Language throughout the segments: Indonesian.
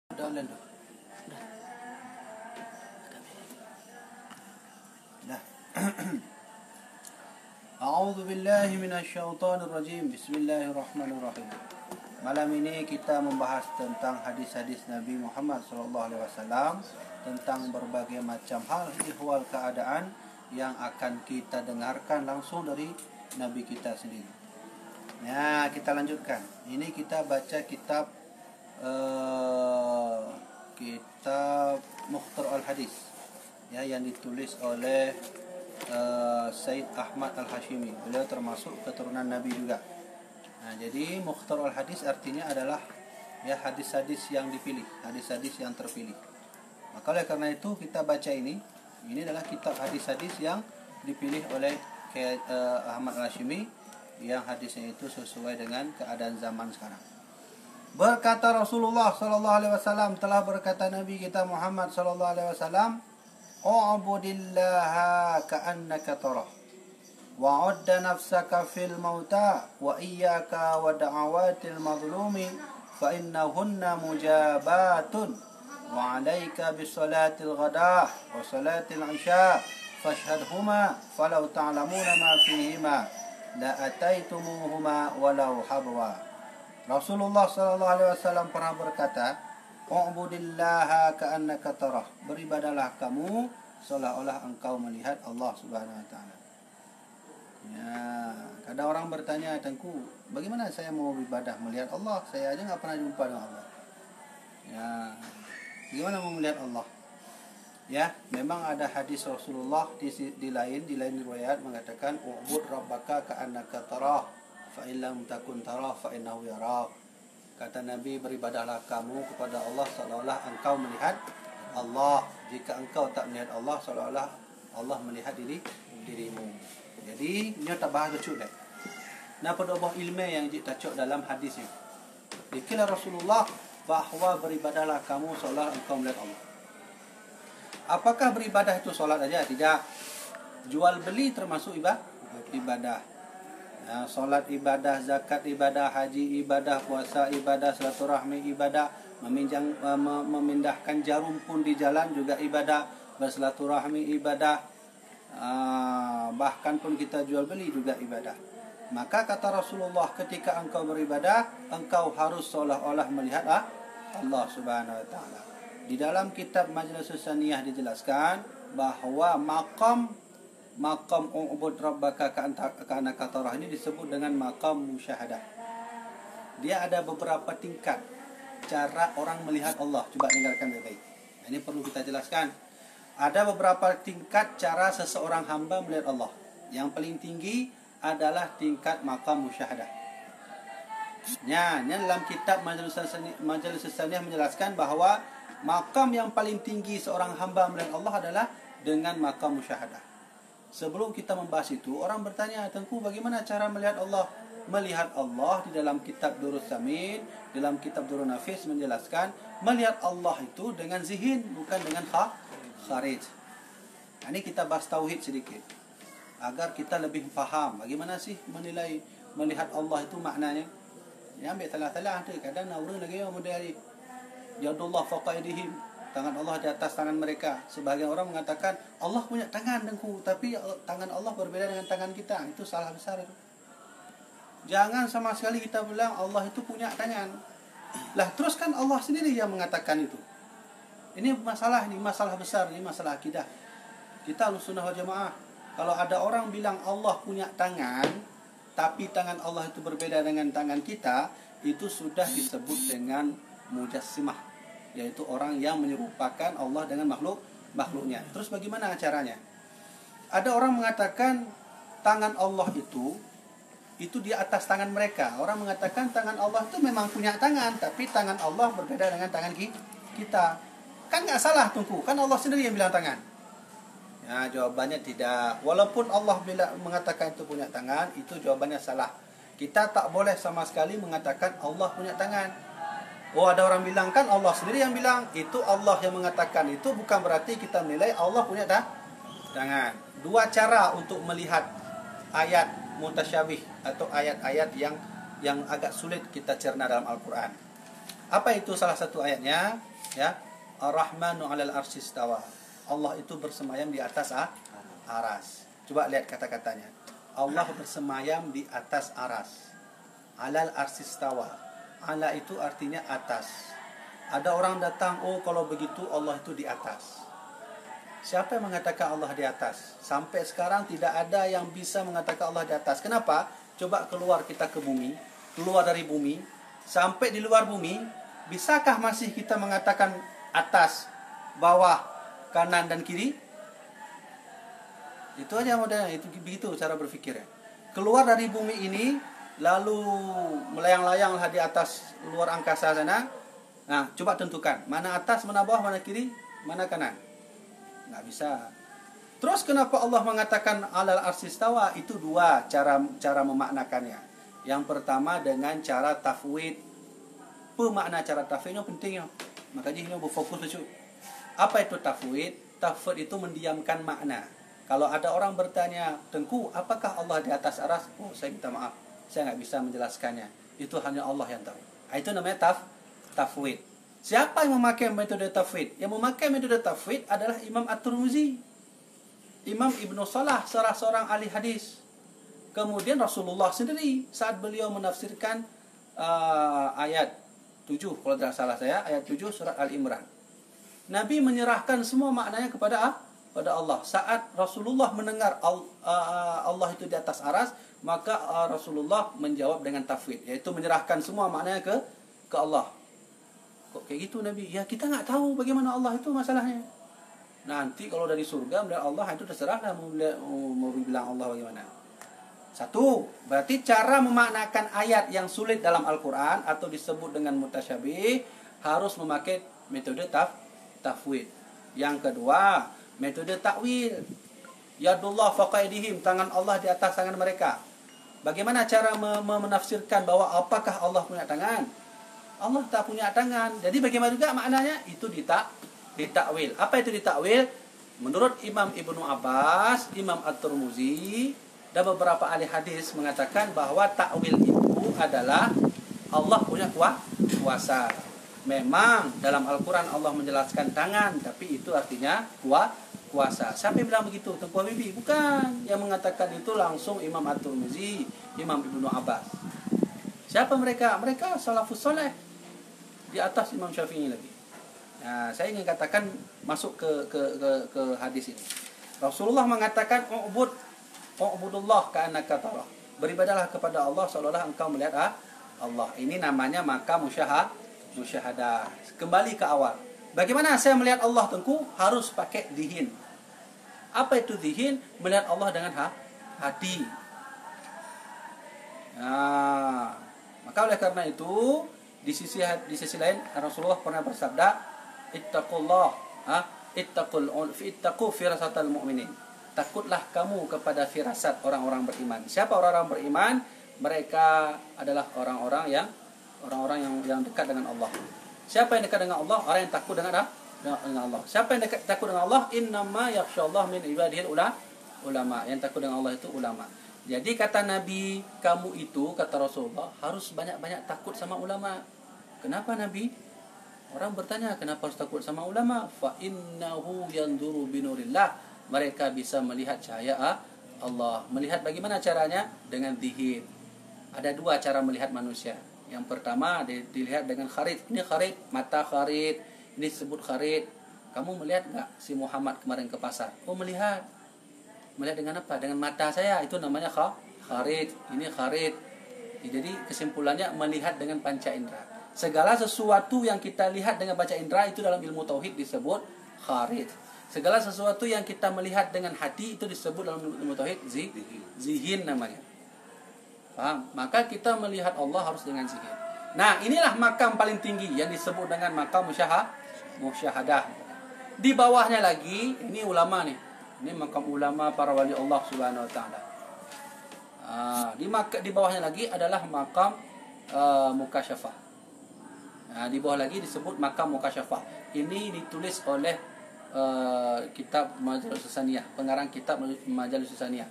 Udah. Dah. A'udzu billahi minasyaitonir rajim. Bismillahirrahmanirrahim. Malam ini kita membahas tentang hadis-hadis Nabi Muhammad SAW tentang berbagai macam hal ihwal keadaan yang akan kita dengarkan langsung dari Nabi kita sendiri. Nah, kita lanjutkan. Ini kita baca kitab Mukhtar al-Hadis ya, yang ditulis oleh Said Ahmad al-Hashimi. Beliau termasuk keturunan Nabi juga. Nah, jadi Mukhtar al-Hadis artinya adalah ya hadis-hadis yang dipilih, hadis-hadis yang terpilih. Maka oleh karena itu kita baca ini adalah kitab hadis-hadis yang dipilih oleh Ahmad al-Hashimi, yang hadisnya itu sesuai dengan keadaan zaman sekarang. Berkata Rasulullah sallallahu alaihi wasallam, telah berkata Nabi kita Muhammad sallallahu alaihi wasallam, "U'budillaha ka'annaka tarah, wa 'udda nafsaka fil mauta, wa iyyaka wa da'awatil mazlumi, fa innahunna mujabatun, wa 'alaika bis salatil ghadah wa salatil 'isya, fashhadhuma, falau ta'lamuna ma fihima la ataitumuhuma walau habwa." Rasulullah SAW pernah berkata, "U'budillaha ka'annaka tarah." Beribadahlah kamu seolah-olah engkau melihat Allah Subhanahu wa taala. Ya, kadang orang bertanya, "Tengku, bagaimana saya mau beribadah melihat Allah? Saya aja enggak pernah jumpa dengan Allah." Ya, bagaimana mau melihat Allah? Ya, memang ada hadis Rasulullah di lain riwayat mengatakan, "U'bud rabbaka ka'annaka tarah, fa illam takun tarah fa innahu yarak." Kata Nabi, beribadahlah kamu kepada Allah seolah-olah engkau melihat Allah. Jika engkau tak melihat Allah, seolah-olah Allah melihat dirimu. Jadi, ini tak bahas lucu dah. Nah, pada buah ilmu yang kita cok dalam hadis ini. Dikira Rasulullah bahawa beribadahlah kamu seolah engkau melihat Allah. Apakah beribadah itu solat aja? Tidak. Jual beli termasuk ibadah. Nah, solat ibadah, zakat ibadah, haji ibadah, puasa ibadah, silaturahmi ibadah, memindahkan jarum pun di jalan juga ibadah, bersilaturahmi ibadah, bahkan pun kita jual beli juga ibadah. Maka kata Rasulullah, ketika engkau beribadah, engkau harus seolah-olah melihat Allah Subhanahu wa taala. Di dalam kitab Majlis Saniyah dijelaskan bahawa maqam u'bud rabbaka ka'annaka tarah ini disebut dengan maqam musyahadah. Dia ada beberapa tingkat cara orang melihat Allah. Coba dengarkan baik-baik. Ini perlu kita jelaskan. Ada beberapa tingkat cara seseorang hamba melihat Allah. Yang paling tinggi adalah tingkat maqam musyahadah. Nah, dalam kitab Majlis Saniyah menjelaskan bahawa maqam yang paling tinggi seorang hamba melihat Allah adalah dengan maqam musyahadah. Sebelum kita membahas itu, orang bertanya, "Tengku, bagaimana cara melihat Allah?" Melihat Allah di dalam kitab Durrus Samin, dalam kitab Durrun Nafis menjelaskan, melihat Allah itu dengan zihin, bukan dengan kharij. Ini kita bahas tauhid sedikit agar kita lebih faham bagaimana sih menilai melihat Allah itu maknanya. Ya, ambil telah-telah tu, kadang naura lagi model ni. Yadullah fawqa aydihim, tangan Allah di atas tangan mereka. Sebahagian orang mengatakan Allah punya tangan, Tengku, tapi tangan Allah berbeda dengan tangan kita. Itu salah besar itu. Jangan sama sekali kita bilang Allah itu punya tangan. Lah, terus kan Allah sendiri yang mengatakan itu. Ini masalah besar, ini masalah akidah. Kita Ahlussunnah wal Jamaah, kalau ada orang bilang Allah punya tangan, tapi tangan Allah itu berbeda dengan tangan kita, itu sudah disebut dengan mujassimah, yaitu orang yang menyerupakan Allah dengan makhluknya. Terus bagaimana caranya? Ada orang mengatakan tangan Allah itu di atas tangan mereka. Orang mengatakan tangan Allah itu memang punya tangan, tapi tangan Allah berbeda dengan tangan kita. Kan nggak salah, Tungku. Kan Allah sendiri yang bilang tangan. Ya, jawabannya tidak. Walaupun Allah mengatakan itu punya tangan, itu jawabannya salah. Kita tak boleh sama sekali mengatakan Allah punya tangan. Oh, ada orang bilang kan Allah sendiri yang bilang. Itu Allah yang mengatakan itu, bukan berarti kita menilai Allah punya tangan. Dua cara untuk melihat ayat mutasyabih atau ayat-ayat yang agak sulit kita cerna dalam Al-Quran. Apa itu salah satu ayatnya? Ya, Ar-Rahmanu 'alal arsy istawa. Allah itu bersemayam di atas aras. Coba lihat kata-katanya. Allah bersemayam di atas aras. 'Alal arsy istawa. Ala itu artinya atas. Ada orang datang, oh kalau begitu Allah itu di atas. Siapa yang mengatakan Allah di atas? Sampai sekarang tidak ada yang bisa mengatakan Allah di atas. Kenapa? Coba keluar kita ke bumi, keluar dari bumi, sampai di luar bumi, bisakah masih kita mengatakan atas, bawah, kanan dan kiri? Itu aja modalnya, itu begitu cara berpikirnya. Keluar dari bumi ini, lalu melayang-layanglah di atas luar angkasa sana. Nah, coba tentukan mana atas, mana bawah, mana kiri, mana kanan. Nggak bisa. Terus kenapa Allah mengatakan alal arsy istawa? Itu dua cara memaknakannya. Yang pertama dengan cara tafwid. Pemakna cara tafwidnya pentingnya. Makanya ini berfokus lucu. Apa itu tafwid? Tafwid itu mendiamkan makna. Kalau ada orang bertanya, Tengku, apakah Allah di atas aras? Oh, saya minta maaf, saya nggak bisa menjelaskannya. Itu hanya Allah yang tahu. Itu namanya tafwid. Siapa yang memakai metode tafwid? Yang memakai metode tafwid adalah Imam At-Tirmizi, Imam Ibnu Salah, salah seorang ahli hadis. Kemudian Rasulullah sendiri saat beliau menafsirkan ayat 7, kalau tidak salah saya, ayat 7 surat Al-Imran. Nabi menyerahkan semua maknanya kepada Allah. Saat Rasulullah mendengar Allah itu di atas aras, maka Rasulullah menjawab dengan tafwid, yaitu menyerahkan semua maknanya ke Allah. Kok kayak gitu Nabi? Ya kita nggak tahu bagaimana Allah itu masalahnya. Nanti kalau dari surga melihat Allah itu terserahlah mau bilang Allah bagaimana. Satu, berarti cara memaknakan ayat yang sulit dalam Al-Quran atau disebut dengan mutasyabih harus memakai metode tafwid. Yang kedua, metode takwil. Yadullah fawqa aydihim, tangan Allah di atas tangan mereka. Bagaimana cara menafsirkan bahwa apakah Allah punya tangan? Allah tak punya tangan. Jadi bagaimana juga maknanya? Itu ditakwil. Apa itu ditakwil? Menurut Imam Ibnu Abbas, Imam At-Tirmizi, dan beberapa ahli hadis mengatakan bahwa takwil itu adalah Allah punya kuasa. Memang dalam Al-Quran Allah menjelaskan tangan, tapi itu artinya kuasa. Siapa yang bilang begitu? Tengku Habibie? Bukan. Yang mengatakan itu langsung Imam At-Tirmizi, Imam Ibnu Abbas. Siapa mereka? Mereka salafus saleh. Di atas Imam Syafi'i lagi. Nah, saya ingin katakan masuk ke hadis ini. Rasulullah mengatakan ubudullah ka'annaka tarah. Beribadahlah kepada Allah seolah-olah engkau melihat Allah. Ini namanya maka musyahadah. Kembali ke awal. Bagaimana saya melihat Allah? Tengku harus pakai zihin. Apa itu zihin? Melihat Allah dengan hati. Nah, maka oleh karena itu di sisi lain Rasulullah pernah bersabda, ittaqullah, ittaqu firasatal mu'minin. Takutlah kamu kepada firasat orang-orang beriman. Siapa orang-orang beriman? Mereka adalah orang-orang yang dekat dengan Allah. Siapa yang dekat dengan Allah? Orang yang takut dengan Allah. Siapa yang takut dengan Allah? Innama yakhshallah min ibadihil ulama. Yang takut dengan Allah itu ulama. Jadi kata Nabi, kamu itu, kata Rasulullah, harus banyak-banyak takut sama ulama. Kenapa Nabi? Orang bertanya, kenapa harus takut sama ulama? Fa innahu yanzuru binurillah. Mereka bisa melihat cahaya Allah. Melihat bagaimana caranya? Dengan zihin. Ada dua cara melihat manusia. Yang pertama dilihat dengan kharit. Ini kharit, mata kharit. Ini disebut kharit. Kamu melihat nggak si Muhammad kemarin ke pasar? Oh melihat. Melihat dengan apa? Dengan mata saya. Itu namanya kharit. Ini kharit. Jadi kesimpulannya melihat dengan panca indera. Segala sesuatu yang kita lihat dengan panca indera itu dalam ilmu tauhid disebut kharit. Segala sesuatu yang kita melihat dengan hati itu disebut dalam ilmu tauhid zihin namanya. Paham? Maka kita melihat Allah harus dengan zihin. Nah, inilah makam paling tinggi yang disebut dengan makam musyahadah. Di bawahnya lagi, ini ulama nih. Ini makam ulama para wali Allah Subhanahu wa taala. Di bawahnya lagi adalah makam mukasyafah. Di bawah lagi disebut makam mukasyafah. Ini ditulis oleh kitab Majalis Susaniyah, pengarang kitab Majalis Susaniyah.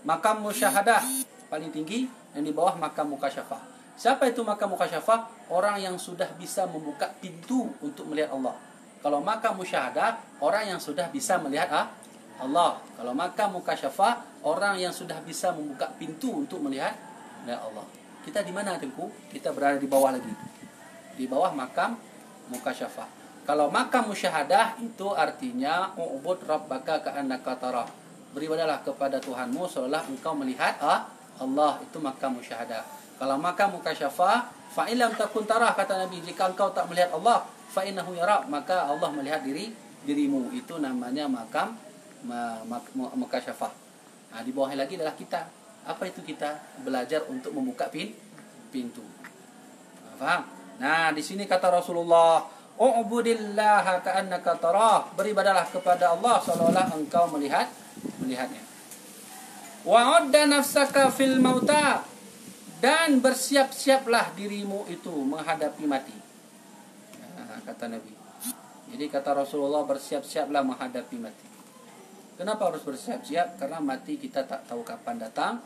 Makam musyahadah paling tinggi, yang di bawah makam mukasyafah. Siapa itu makam mukasyafah? orang yang sudah bisa membuka pintu untuk melihat Allah. Kalau makam musyahadah, orang yang sudah bisa melihat Allah. Kalau makam mukasyafah, orang yang sudah bisa membuka pintu untuk melihat Allah. Kita di mana, Tengku? Kita berada di bawah lagi. Di bawah makam mukasyafah. Kalau makam musyahadah itu artinya ubud rabbaka ka'annaka tarah. Beribadahlah kepada Tuhanmu seolah engkau melihat Allah. Itu makam musyahadah. Kalau makam mukasyafah, fa illam takun tarah, kata Nabi, jika engkau tak melihat Allah, fa innahu yara, maka Allah melihat dirimu. Itu namanya makam mukasyafah. Nah, di bawah lagi adalah kita. Apa itu kita? Belajar untuk membuka pintu. Faham? Nah, di sini kata Rasulullah, "U'budillaha ka'annaka tarah." Beribadahlah kepada Allah seolah-olah engkau melihatnya. Wa'udda nafsaka fil mauta, dan bersiap-siaplah dirimu itu menghadapi mati. Nah, kata Nabi. Jadi kata Rasulullah, bersiap-siaplah menghadapi mati. Kenapa harus bersiap-siap? Karena mati kita tak tahu kapan datang,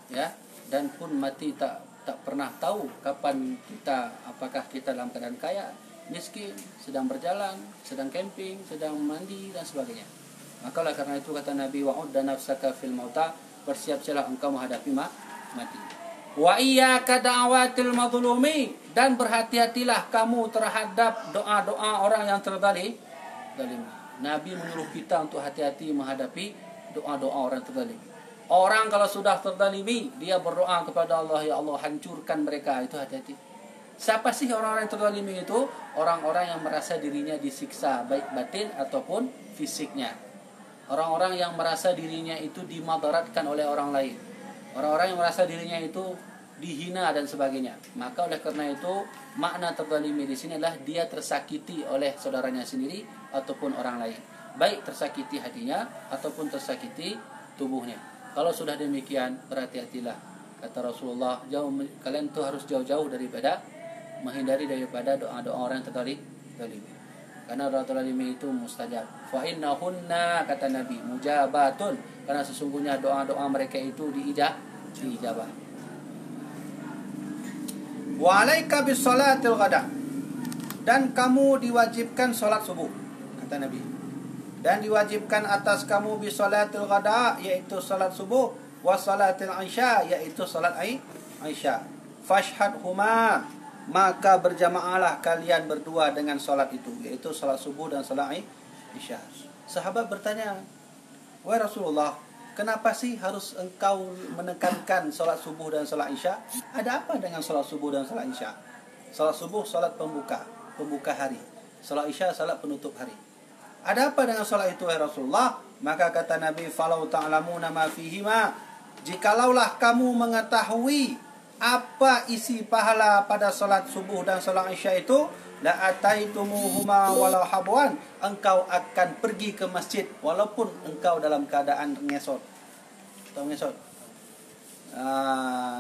ya, dan pun mati tak pernah tahu kapan kita, apakah kita dalam keadaan kaya, miskin, sedang berjalan, sedang camping, sedang mandi dan sebagainya. Maka oleh karena itu kata Nabi, wa'udda nafsaka fil mauta, bersiap-siaplah engkau menghadapi mati. Wa iyyaka da'watil mazlumi, dan berhati-hatilah kamu terhadap doa-doa orang yang terzalim. Nabi menyuruh kita untuk hati-hati menghadapi doa-doa orang terzalim. Orang kalau sudah terzalimi, dia berdoa kepada Allah, ya Allah hancurkan mereka. Itu hati-hati. Siapa sih orang-orang yang terzalimi itu? Orang-orang yang merasa dirinya disiksa, baik batin ataupun fisiknya. Orang-orang yang merasa dirinya itu dimadaratkan oleh orang lain. Orang-orang yang merasa dirinya itu dihina dan sebagainya. Maka oleh karena itu, makna terzalimi di sini adalah dia tersakiti oleh saudaranya sendiri ataupun orang lain. Baik tersakiti hatinya ataupun tersakiti tubuhnya. Kalau sudah demikian, berhati-hatilah. Kata Rasulullah, kalian tuh harus jauh-jauh daripada, menghindari daripada doa-doa orang yang terzalimi. Karena doa terzalimi itu mustajab. Fa innahunna, kata Nabi, mujabatun. Karena sesungguhnya doa-doa mereka itu diijabah. Wa 'alaika bis salatil ghada, dan kamu diwajibkan salat subuh, kata Nabi. Dan diwajibkan atas kamu bis salatil ghada, yaitu salat subuh, wa salatil isya, yaitu salat isya. Fashhadhuma, maka berjamaahlah kalian berdua dengan salat itu, yaitu salat subuh dan salat isya. Sahabat bertanya, wahai Rasulullah, kenapa sih harus engkau menekankan salat subuh dan salat isya? Ada apa dengan salat subuh dan salat isya? Salat subuh salat pembuka hari. Salat isya salat penutup hari. Ada apa dengan salat itu, ya Rasulullah? Maka kata Nabi, falau ta'lamuna ma fihima, jikalaulah kamu mengetahui apa isi pahala pada salat subuh dan salat isya itu, la ataitumuhuma walau habwan, engkau akan pergi ke masjid walaupun engkau dalam keadaan ngesot. Tahu ngesot?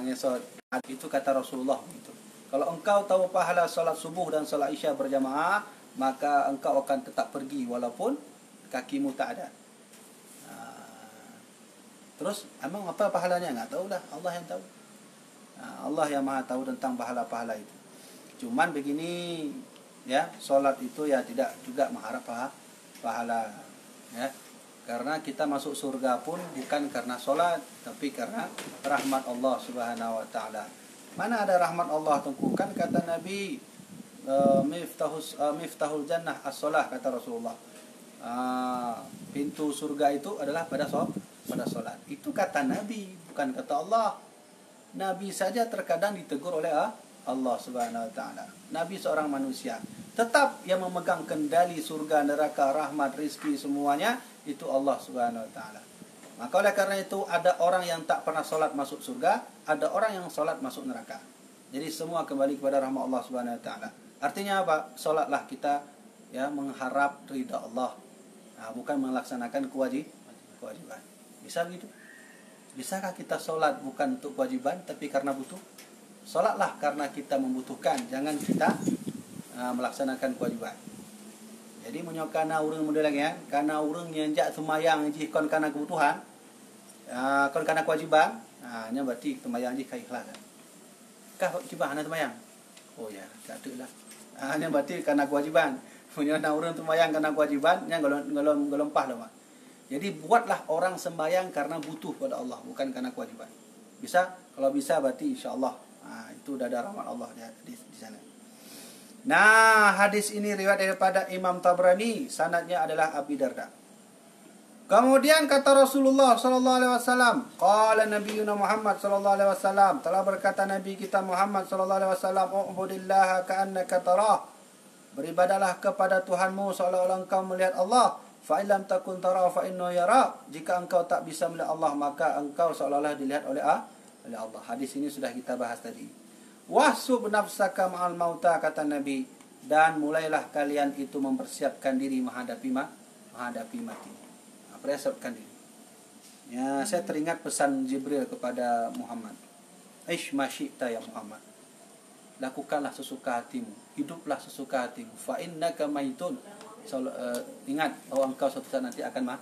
Ngesot. Itu kata Rasulullah gitu. Kalau engkau tahu pahala salat subuh dan salat isya berjamaah, maka engkau akan tetap pergi walaupun kakimu tak ada. Terus emang apa pahalanya? Enggak tahu dah, Allah yang tahu. Allah yang Maha tahu tentang pahala-pahala itu. Cuman begini, ya, solat itu ya tidak juga mengharap pahala, ya. Karena kita masuk surga pun bukan karena solat, tapi karena rahmat Allah Subhanahu wa taala. Mana ada rahmat Allah, Tengku? Kan kata Nabi, miftahul jannah as-shalah, kata Rasulullah. Pintu surga itu adalah pada solat. Itu kata Nabi, bukan kata Allah. Nabi saja terkadang ditegur oleh Allah Subhanahu wa taala. Nabi seorang manusia, tetap yang memegang kendali surga, neraka, rahmat, rizki semuanya itu Allah Subhanahu wa taala. Maka oleh karena itu ada orang yang tak pernah solat masuk surga, ada orang yang solat masuk neraka. Jadi semua kembali kepada rahmat Allah Subhanahu wa taala. Artinya apa? Solatlah kita, ya, mengharap ridha Allah. Bukan melaksanakan kewajiban. Bisa begitu? Bisakah kita solat bukan untuk kewajiban tapi karena butuh? Solatlah karena kita membutuhkan, jangan kita melaksanakan kewajiban. Jadi menyokana urang model lagi, ya, karena urang nyanjak semayang ji kon karena kebutuhan, kon karena kewajiban, nya berarti semayang ji keikhlasan. Kah kewajiban semayang? Oh ya, tak ada lah. Yang berarti kerana kewajiban. Punya nak orang sembahyang kerana kewajiban, yang gelempah lah. Mak. Jadi buatlah orang sembahyang karena butuh pada Allah, bukan karena kewajiban. Bisa? Kalau bisa berarti insya-Allah. Itu dah ada rahmat Allah di sana. Nah, hadis ini riwayat daripada Imam Tabrani, sanadnya adalah Abi Darda. Kemudian kata Rasulullah sallallahu alaihi wasallam, qala nabiyuna Muhammad sallallahu alaihi wasallam, telah berkata Nabi kita Muhammad sallallahu alaihi wasallam, ubudillaha ka'annaka tarah. Beribadahlah kepada Tuhanmu seolah-olah engkau melihat Allah. Fa illam takun tara fa innahu yara. Jika engkau tak bisa melihat Allah, maka engkau seolah-olah dilihat oleh Allah. Hadis ini sudah kita bahas tadi. Wasub nafsaka ma'al mauta, kata Nabi, dan mulailah kalian itu mempersiapkan diri menghadapi mati. Persiapkan diri. Ya, saya teringat pesan Jibril kepada Muhammad. Aish ma syi'ta ya Muhammad. Lakukanlah sesuka hatimu, hiduplah sesuka hatimu. Fa innaka maitun. Ingat bahwa engkau suatu saat nanti akan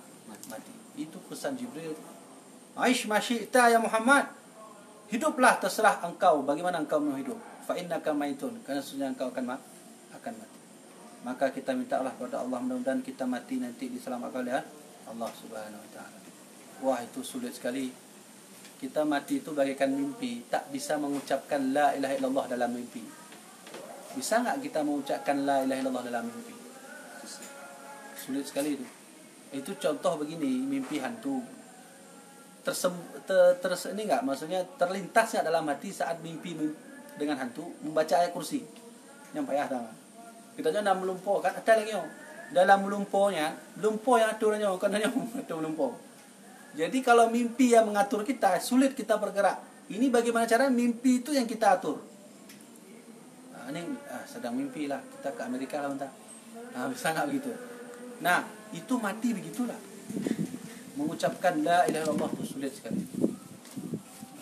mati. Itu pesan Jibril. Aish ma syi'ta ya Muhammad. Hiduplah terserah engkau bagaimana engkau mau hidup. Fa innaka maitun, karena sesungguhnya engkau akan mati. Maka kita minta Allah kepada Allah, mudah-mudahan kita mati nanti diselamatkan oleh Allah Subhanahu wa taala. Wah, itu sulit sekali. Kita mati itu bagaikan mimpi, tak bisa mengucapkan la ilaha illallah dalam mimpi. Bisa enggak kita mengucapkan la ilaha illallah dalam mimpi? Sulit sekali itu. Itu contoh begini, mimpi hantu. Ini enggak, maksudnya terlintas enggak dalam hati saat mimpi dengan hantu membaca ayat kursi. Yang payah dah. Kita jangan melumpur kan, ada lagi dalam melumpuhnya, lumpur yang aturnya kan hanya melumpur. Jadi kalau mimpi yang mengatur kita, sulit kita bergerak. Ini bagaimana cara mimpi itu yang kita atur. Ini sedang mimpi lah, kita ke Amerika lah bentar. Bisa nggak begitu? Nah, itu mati begitulah. Mengucapkan la ilaha illallah itu sulit sekali.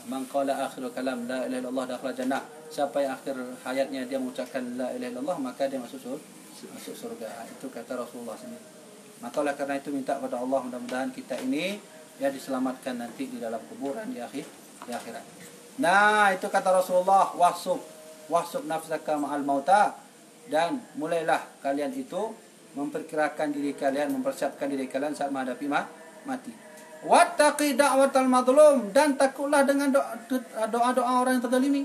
Man qala akhirul kalam la ilaha illallah dakhala jannah. Siapa yang akhir hayatnya dia mengucapkan la ilaha illallah, maka dia masuk surga. Itu kata Rasulullah sendiri. Maka oleh karena itu minta kepada Allah, mudah-mudahan kita ini ya diselamatkan nanti di dalam kuburan di akhirat. Nah, itu kata Rasulullah, wasub nafsaka ma'al mauta, dan mulailah kalian itu memperkirakan diri kalian, mempersiapkan diri kalian saat menghadapi mati. Wattaqi da'watal madlum, dan takutlah dengan doa-doa orang yang terzalimi.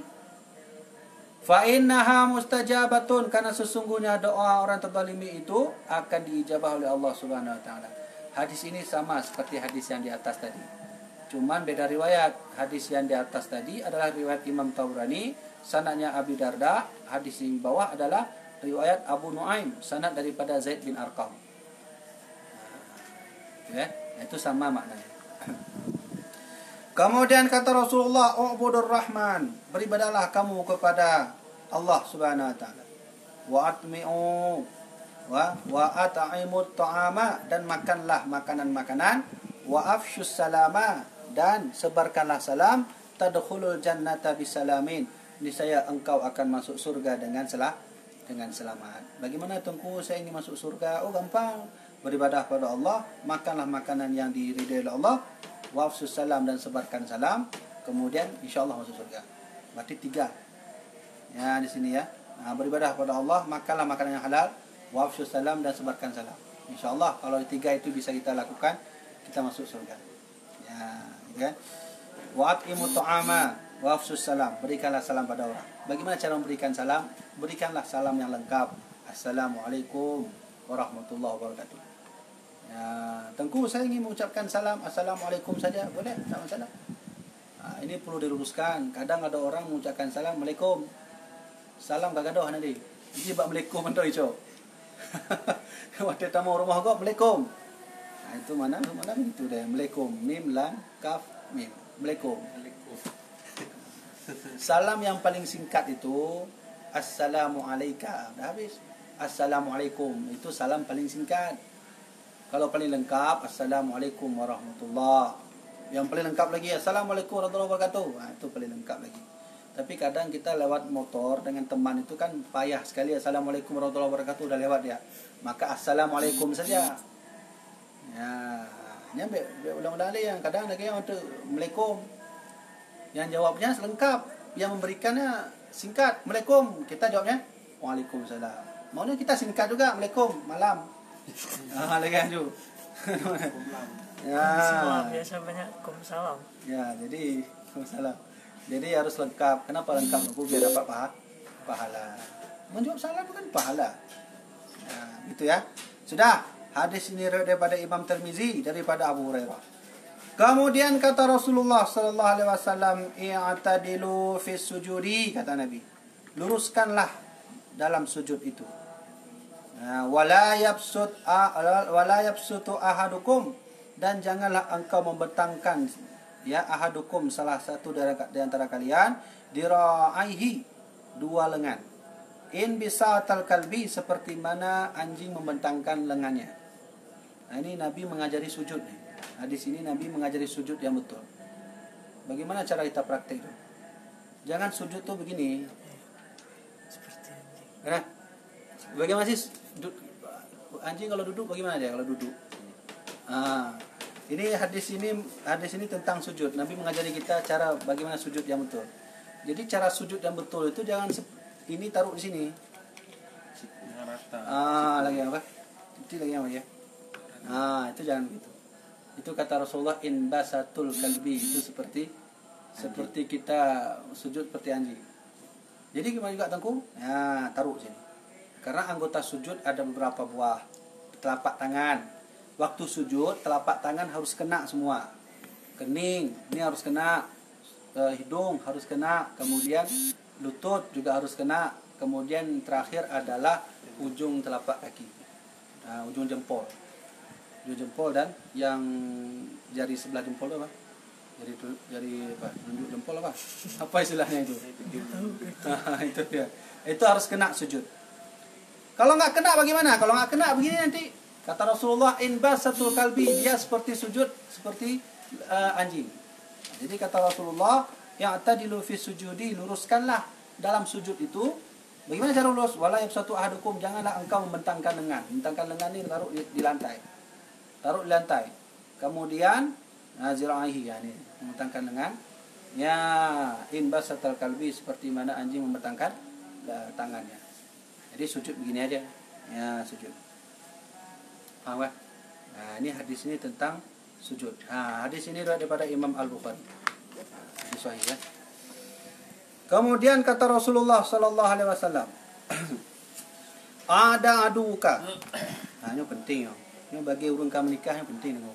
Fa innaha mustajabatun, karena sesungguhnya doa orang terzalimi itu akan diijabah oleh Allah Subhanahu wa taala. Hadis ini sama seperti hadis yang di atas tadi. Cuman beda riwayat. Hadis yang di atas tadi adalah riwayat Imam Tabrani, sanadnya Abi Darda. Hadis yang bawah adalah riwayat Abu Nuaim, sanad daripada Zaid bin Arqam. Ya, itu sama maknanya. Kemudian kata Rasulullah, "Ubudur Rahman." Beribadahlah kamu kepada Allah Subhanahu wa taala. Wa atmi'u wa at'imut ta'ama, dan makanlah makanan-makanan, wa afshus salama, dan sebarkanlah salam, tadkhulul jannata bisalamin, niscaya engkau akan masuk surga dengan selamat. Bagaimana Tengku saya ingin masuk surga? Oh, gampang. Beribadah kepada Allah, makanlah makanan yang diridai oleh Allah, wa afshus salam, dan sebarkan salam, kemudian insyaallah masuk surga. Berarti 3. Ya, di sini ya. Nah, beribadah kepada Allah, makanlah makanan yang halal, wafshus salam, dan sebarkan salam. InsyaAllah kalau 3 itu bisa kita lakukan, kita masuk surga. Ya, kan? Wa at'imut ta'ama wafshus salam, berikanlah salam pada orang. Bagaimana cara memberikan salam? Berikanlah salam yang lengkap. Assalamualaikum warahmatullahi wabarakatuh. Ya, Tengku saya ingin mengucapkan salam assalamualaikum saja, boleh? Tak masalah. Ini perlu diluruskan. Kadang ada orang mengucapkan salam alaikum. Salam kagadoh nanti. Jadi bak Assalamualaikum ando ijo. Waktu tamu rumah gua Assalamualaikum. Nah, itu mana begitu deh. Assalamualaikum, mim lam kaf mim. Assalamualaikum. Salam yang paling singkat itu assalamu alayka. Dah habis. Assalamualaikum itu salam paling singkat. Kalau paling lengkap assalamualaikum warahmatullahi. Yang paling lengkap lagi assalamualaikum warahmatullahi wabarakatuh. Nah, itu paling lengkap lagi. Tapi kadang kita lewat motor dengan teman itu kan payah sekali. Assalamualaikum warahmatullahi wabarakatuh udah lewat dia. Maka assalamualaikum saja. Ya, ini ulang-ulang ada yang kadang lagi yang untuk Assalamualaikum. Yang jawabnya lengkap, yang memberikannya singkat. Assalamualaikum. Kita jawabnya Waalaikumsalam. Maunya kita singkat juga. Assalamualaikum. Malam. Lagi tu. Ya. Semua biasa banyak salam. Ya, jadi salam. Jadi harus lengkap. Kenapa lengkap? Biar dapat pahala. Menjawab salam bukan pahala. Ya, gitu ya. Sudah. Hadis ini daripada Imam Tirmizi daripada Abu Hurairah. Kemudian kata Rasulullah sallallahu alaihi wasallam, "I'tadilu fis sujudi," kata Nabi. Luruskanlah dalam sujud itu. Wala yabsutu ahadukum, dan janganlah engkau membentangkan ya ahadukum salah satu di antara kalian dira'aihi, dua lengan. In bisatal kalbi, seperti mana anjing membentangkan lengannya. Nah, ini Nabi mengajari sujud nih. Hadis ini Nabi mengajari sujud yang betul. Bagaimana cara kita praktik itu? Jangan sujud tuh begini. Seperti anjing. Nah, bagaimana sih anjing kalau duduk bagaimana dia kalau duduk? Ini hadis ini tentang sujud. Nabi mengajari kita cara bagaimana sujud yang betul. Jadi cara sujud yang betul itu jangan ini taruh di sini. Lagi apa? Itu lagi apa ya? Itu jangan begitu. Itu kata Rasulullah, in basatul kalbi, itu seperti kita sujud seperti anjing. Jadi gimana juga tengkung? Ya, taruh sini. Karena anggota sujud ada beberapa buah. Telapak tangan. Waktu sujud, telapak tangan harus kena semua. Kening, ini harus kena. Hidung harus kena. Kemudian lutut juga harus kena. Kemudian terakhir adalah ujung telapak kaki. Ujung jempol. Ujung jempol dan yang jari sebelah jempol apa? Jari apa? Tunjuk jempol apa? Apa istilahnya itu? Itu dia. Itu harus kena sujud. Kalau nggak kena bagaimana? Kalau nggak kena begini nanti kata Rasulullah, in basatul kalbi, dia seperti sujud seperti anjing. Jadi kata Rasulullah, yang tadilu fi sujudi, luruskanlah dalam sujud itu. Bagaimana cara lurus? Wala yabsatu ahadukum, janganlah engkau membentangkan lengan. Membentangkan lengan ini taruh di lantai. Taruh di lantai. Kemudian zira'ihi, yani membentangkan lengan. Ya, in basatul kalbi, seperti mana anjing membentangkan tangannya. Jadi sujud begini aja. Ya, sujud. Paham kan? Nah, ini hadis ini tentang sujud. Hadis ini daripada Imam Al-Bukhari. Hadis sahih ya. Kemudian kata Rasulullah sallallahu alaihi wasallam, ada aduka. Ini penting ya. Ini bagi urung kami menikah yang penting nih.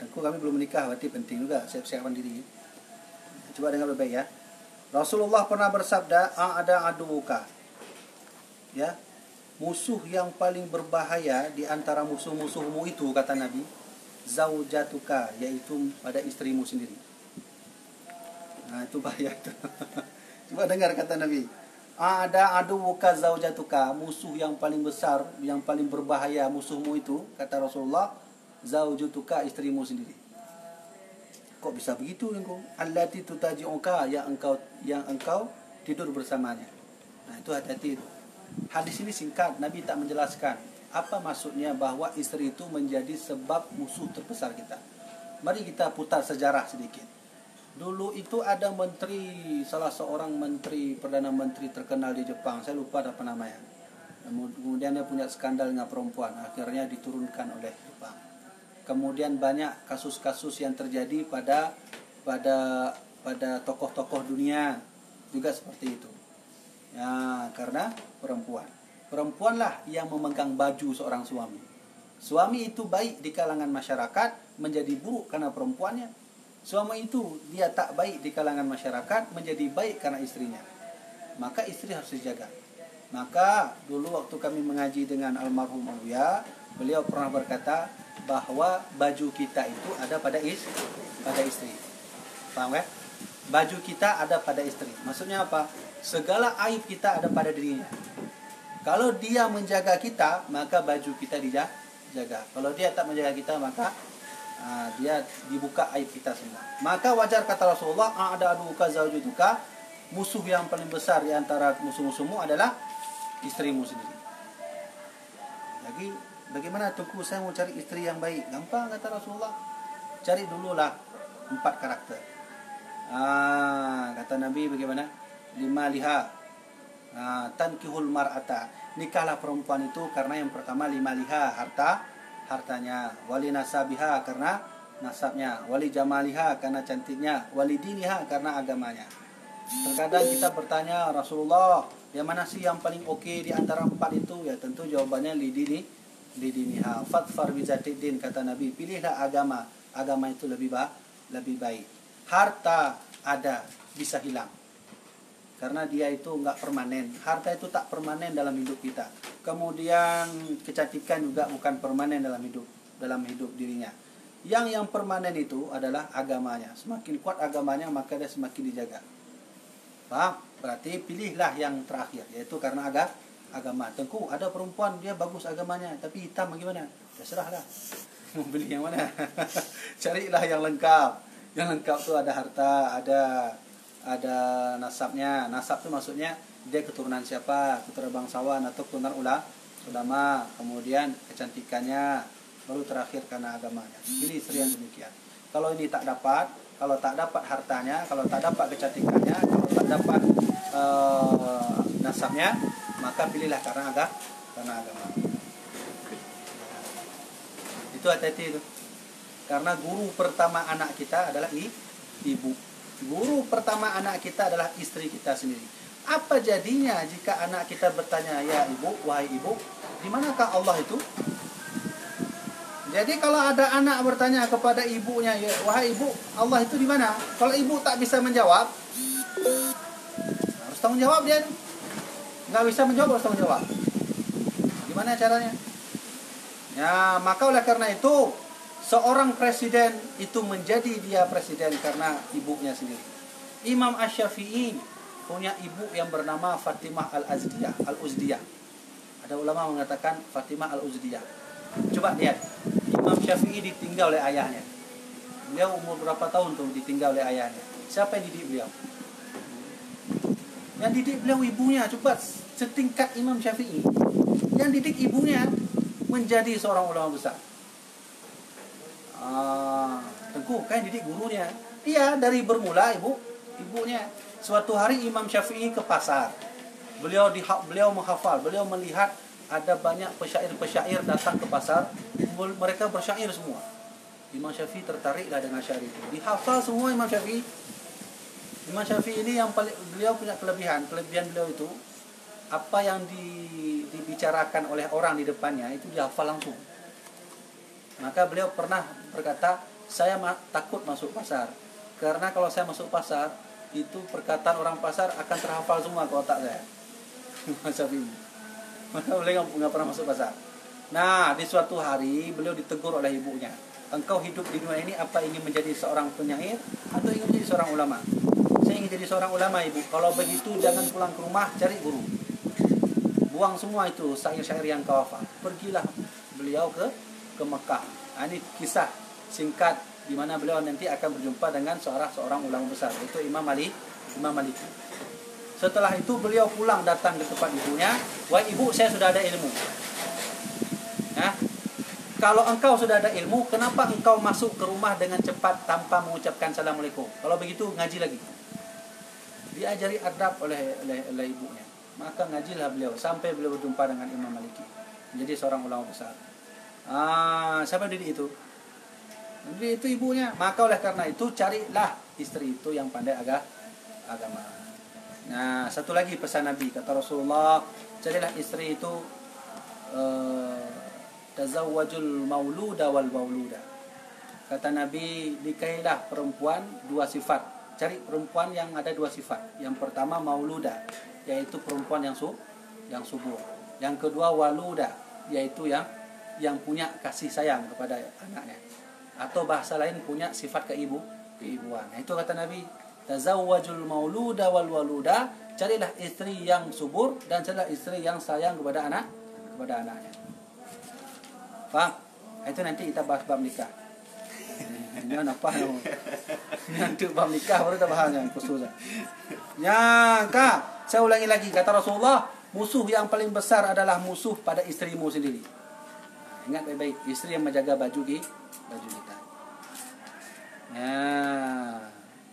Tentu kami belum menikah, berarti penting juga siap-siapkan diri. Coba dengar baik-baik ya. Rasulullah pernah bersabda, ada aduka. Ya. Musuh yang paling berbahaya di antara musuh-musuhmu itu, kata Nabi, zaujatuka, yaitu pada istrimu sendiri. Itu bahaya itu. Coba dengar kata Nabi. Ada aduwuka zaujatuka, musuh yang paling besar, yang paling berbahaya musuhmu itu, kata Rasulullah, zaujatuka, istrimu sendiri. Kok bisa begitu engkau? Allati tutaji'uka, yang engkau tidur bersamanya. Nah, itu hati-hati itu. Hadis ini singkat, Nabi tak menjelaskan apa maksudnya bahwa istri itu menjadi sebab musuh terbesar kita. Mari kita putar sejarah sedikit. Dulu itu ada menteri, salah seorang menteri, perdana menteri terkenal di Jepang, saya lupa apa namanya. Kemudian dia punya skandal dengan perempuan, akhirnya diturunkan oleh Jepang. Kemudian banyak kasus-kasus yang terjadi pada tokoh-tokoh dunia juga seperti itu. Ya, karena perempuanlah yang memegang baju seorang suami. Suami itu baik di kalangan masyarakat, menjadi buruk karena perempuannya. Suami itu dia tak baik di kalangan masyarakat, menjadi baik karena istrinya. Maka istri harus dijaga. Maka dulu waktu kami mengaji dengan almarhum Buya, beliau pernah berkata bahwa baju kita itu ada pada istri. Paham kan? Baju kita ada pada istri. Maksudnya apa? Segala aib kita ada pada dirinya. Kalau dia menjaga kita, maka baju kita dijaga. Kalau dia tak menjaga kita, maka dia dibuka aib kita semua. Maka wajar kata Rasulullah, ada aduka zaujutuka, musuh yang paling besar di antara musuh-musuhmu adalah istrimu sendiri. Jadi bagaimana tuku saya mau cari istri yang baik? Gampang kata Rasulullah. Cari dululah 4 karakter. Kata Nabi bagaimana? limaliha. Tankihul mar'ata, nikahlah perempuan itu karena yang pertama limaliha, hartanya, wali nasabiha karena nasabnya, wali jamaliha karena cantiknya, wali diniha karena agamanya. Terkadang kita bertanya, Rasulullah, yang mana sih yang paling oke di antara 4 itu? Ya tentu jawabannya lidiniha. Fadfar bizatidin, kata Nabi, pilihlah agama. Agama itu lebih baik. Harta ada, bisa hilang. Karena dia itu enggak permanen. Harta itu tak permanen dalam hidup kita. Kemudian kecantikan juga bukan permanen dalam hidup dirinya. Yang permanen itu adalah agamanya. Semakin kuat agamanya, maka dia semakin dijaga. Paham? Berarti pilihlah yang terakhir, yaitu karena agama. Tengku, ada perempuan dia bagus agamanya, tapi hitam bagaimana? Ya serahlah. Mau beli yang mana? Carilah yang lengkap. Yang lengkap tu ada harta, ada nasabnya. Nasab tu maksudnya dia keturunan siapa? Keturunan bangsawan atau keturunan ulama. Kemudian kecantikannya, baru terakhir karena agamanya. Pilih istri yang demikian. Kalau ini tak dapat, kalau tak dapat hartanya, kalau tak dapat kecantikannya, kalau tak dapat nasabnya, maka pilihlah karena agama. Itu hati-hati itu. Karena guru pertama anak kita adalah ibu. Guru pertama anak kita adalah istri kita sendiri. Apa jadinya jika anak kita bertanya, ya ibu, wahai ibu, di manakah Allah itu? Jadi kalau ada anak bertanya kepada ibunya, ya, wahai ibu, Allah itu di mana? Kalau ibu tak bisa menjawab, harus tanggung jawab dia. Nggak bisa menjawab, harus tanggung jawab. Gimana caranya? Ya, maka oleh karena itu, seorang presiden itu menjadi dia presiden karena ibunya sendiri. Imam Asy-Syafi'i punya ibu yang bernama Fatimah Al-Uzdiyah. Ada ulama mengatakan Fatimah Al-Uzdiyah. Coba lihat, Imam Syafi'i ditinggal oleh ayahnya. Beliau umur berapa tahun tuh ditinggal oleh ayahnya? Siapa yang didik beliau? Yang didik beliau ibunya. Coba setingkat Imam Syafi'i, yang didik ibunya menjadi seorang ulama besar. Tengku kan didik gurunya. Iya, dari bermula ibunya. Suatu hari Imam Syafi'i ke pasar. Beliau menghafal, beliau melihat ada banyak pesyair-pesyair datang ke pasar. Mereka bersyair semua. Imam Syafi'i tertariklah dengan syair itu. Dihafal semua Imam Syafi'i. Imam Syafi'i ini yang paling, beliau punya kelebihan beliau itu, apa yang dibicarakan oleh orang di depannya itu dihafal langsung. Maka beliau pernah berkata, saya takut masuk pasar, karena kalau saya masuk pasar, itu perkataan orang pasar akan terhafal semua ke otak saya. Imam Syafi'i. Maka beliau nggak pernah masuk pasar. Nah, di suatu hari beliau ditegur oleh ibunya. Engkau hidup di dunia ini apa ingin menjadi seorang penyair atau ingin menjadi seorang ulama? Saya ingin jadi seorang ulama, ibu. Kalau begitu jangan pulang ke rumah, cari guru. Buang semua itu syair-syair yang kau hafal. Pergilah beliau ke Mekah. Ini kisah singkat di mana beliau nanti akan berjumpa dengan seorang ulama besar, yaitu Imam Maliki. Setelah itu beliau pulang datang ke tempat ibunya. Wahai ibu, saya sudah ada ilmu. Nah, kalau engkau sudah ada ilmu, kenapa engkau masuk ke rumah dengan cepat tanpa mengucapkan assalamualaikum? Kalau begitu ngaji lagi. Diajari adab oleh ibunya. Maka ngajilah beliau sampai beliau berjumpa dengan Imam Maliki, menjadi seorang ulama besar. Siapa didik itu? Jadi itu ibunya. Maka oleh karena itu carilah istri itu yang pandai agama. Nah, satu lagi pesan Nabi, kata Rasulullah, carilah istri itu tazawwajul mauluda wal mauluda. Kata Nabi, nikahilah perempuan 2 sifat. Cari perempuan yang ada 2 sifat. Yang pertama mauluda, yaitu perempuan yang subur. Yang kedua waluda, yaitu yang punya kasih sayang kepada anaknya. Atau bahasa lain punya sifat keibuan. Nah, itu kata Nabi, tazawwajul mauluda wal waluda, carilah istri yang subur dan carilah istri yang sayang kepada anaknya. Faham? Itu nanti kita bahas bab nikah. Ini apa yang nanti bab nikah baru kita bahas yang khusus. Saya ulangi lagi, kata Rasulullah, musuh yang paling besar adalah musuh pada istrimu sendiri. Ingat baik-baik, istri yang menjaga baju kita.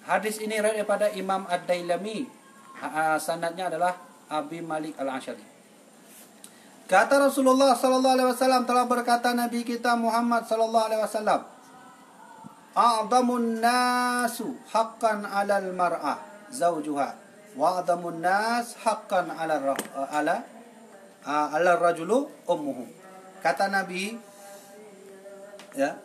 Hadis ini riwayat daripada Imam Ad-Dailami. Sanadnya adalah Abi Malik Al-Asy'ari. Kata Rasulullah sallallahu alaihi wasallam, telah berkata Nabi kita Muhammad sallallahu alaihi wasallam, a'dhamun nasu haqqan 'alal mar'ah zawjuha wa a'dhamun nas haqqan 'ala rajulu ummuhu. Kata Nabi, ya,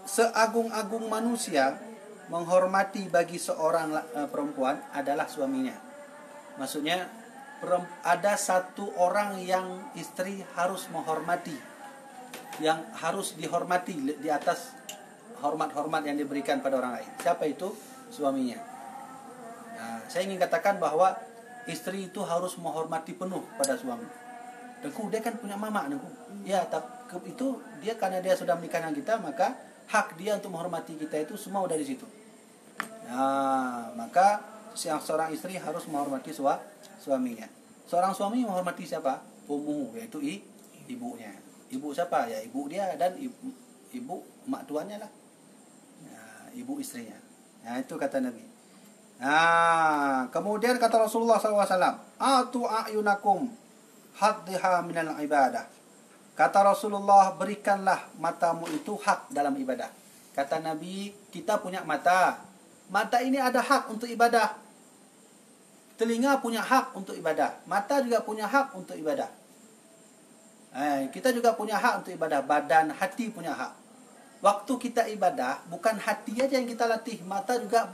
seagung-agung manusia menghormati bagi seorang perempuan adalah suaminya. Maksudnya ada satu orang yang istri harus menghormati, yang harus dihormati di atas hormat-hormat yang diberikan pada orang lain. Siapa itu? Suaminya. Nah, saya ingin katakan bahwa istri itu harus menghormati penuh pada suami. Dengku, dia kan punya mama, dengku. Ya, tapi itu dia, karena dia sudah menikah dengan kita, maka hak dia untuk menghormati kita itu semua dari situ. Nah, maka seorang istri harus menghormati suaminya. Seorang suami menghormati siapa? Ummu, yaitu ibunya. Ibu siapa? Ya ibu dia dan ibu mak tuannya lah. Nah, ibu istrinya. Nah, itu kata Nabi. Nah, kemudian kata Rasulullah SAW, atu a'yunakum haddiha minal ibadah. Kata Rasulullah, berikanlah matamu itu hak dalam ibadah. Kata Nabi, kita punya mata. Mata ini ada hak untuk ibadah. Telinga punya hak untuk ibadah. Mata juga punya hak untuk ibadah. Kita juga punya hak untuk ibadah. Badan, hati punya hak. Waktu kita ibadah, bukan hati aja yang kita latih. Mata juga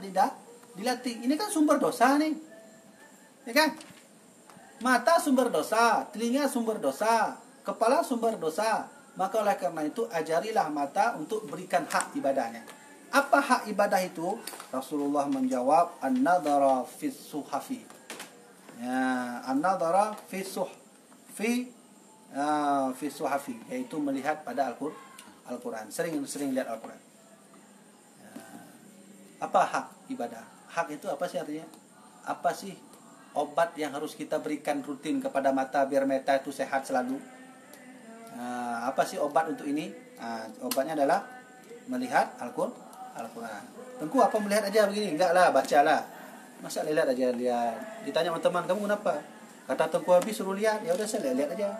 dilatih. Ini kan sumber dosa nih. Ya kan? Mata sumber dosa. Telinga sumber dosa. Kepala sumber dosa. Maka oleh karena itu, ajarilah mata untuk berikan hak ibadahnya. Apa hak ibadah itu? Rasulullah menjawab, an-nadhara fis suhafi. Ya, an-nadhara fi suhafi, yaitu melihat pada Al-Quran. Sering lihat Al-Quran. Ya. Apa hak ibadah? Hak itu apa sih artinya? Apa sih obat yang harus kita berikan rutin kepada mata biar mata itu sehat selalu? Apa sih obat untuk ini? Obatnya adalah melihat Al-Quran. Tengku, apa melihat aja begini? Enggak lah, bacalah. Masa lihat aja, lihat. Ditanya sama teman, kamu kenapa? Kata Tengku habis suruh lihat. Ya udah, saya lihat aja.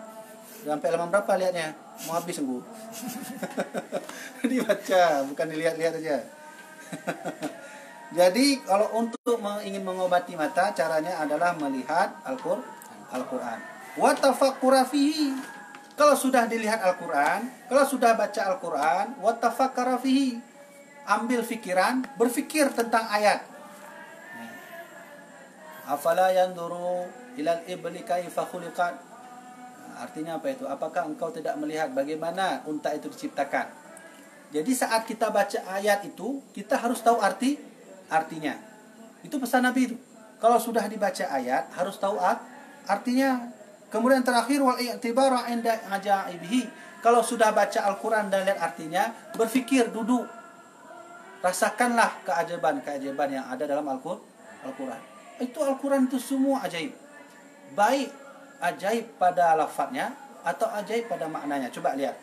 Sampai halaman berapa lihatnya? Mau habis sungguh. Dibaca, bukan dilihat-lihat aja. Jadi kalau untuk ingin mengobati mata, caranya adalah melihat Al-Quran. Wa tafakkura fihi. Kalau sudah dilihat Al-Quran, kalau sudah baca Al-Quran, wa tafakkara fihi. Ambil fikiran, berfikir tentang ayat. Afala yanzuru ilal ibli kaifa khuliqat. Artinya apa itu? Apakah engkau tidak melihat bagaimana unta itu diciptakan? Jadi saat kita baca ayat itu, kita harus tahu artinya. Itu pesan Nabi itu. Kalau sudah dibaca ayat, harus tahu artinya. Kemudian terakhir, wal i'tibaru 'inda ajaibihi. Kalau sudah baca Al-Quran dan lihat artinya, berfikir, duduk. Rasakanlah keajaiban yang ada dalam Al-Quran. Itu Al-Quran itu semua ajaib. Baik ajaib pada lafadznya atau ajaib pada maknanya. Coba lihat.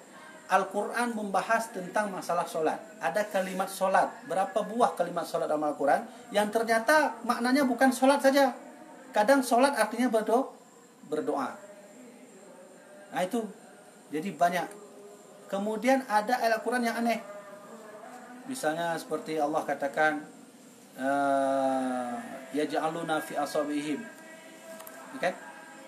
Al-Quran membahas tentang masalah solat. Ada kalimat solat. Berapa buah kalimat solat dalam Al-Quran yang ternyata maknanya bukan solat saja. Kadang solat artinya berdoa. Nah itu. Jadi banyak. Kemudian ada ayat Al-Quran yang aneh. Misalnya seperti Allah katakan, yaj'aluna fi asabihim. Okay?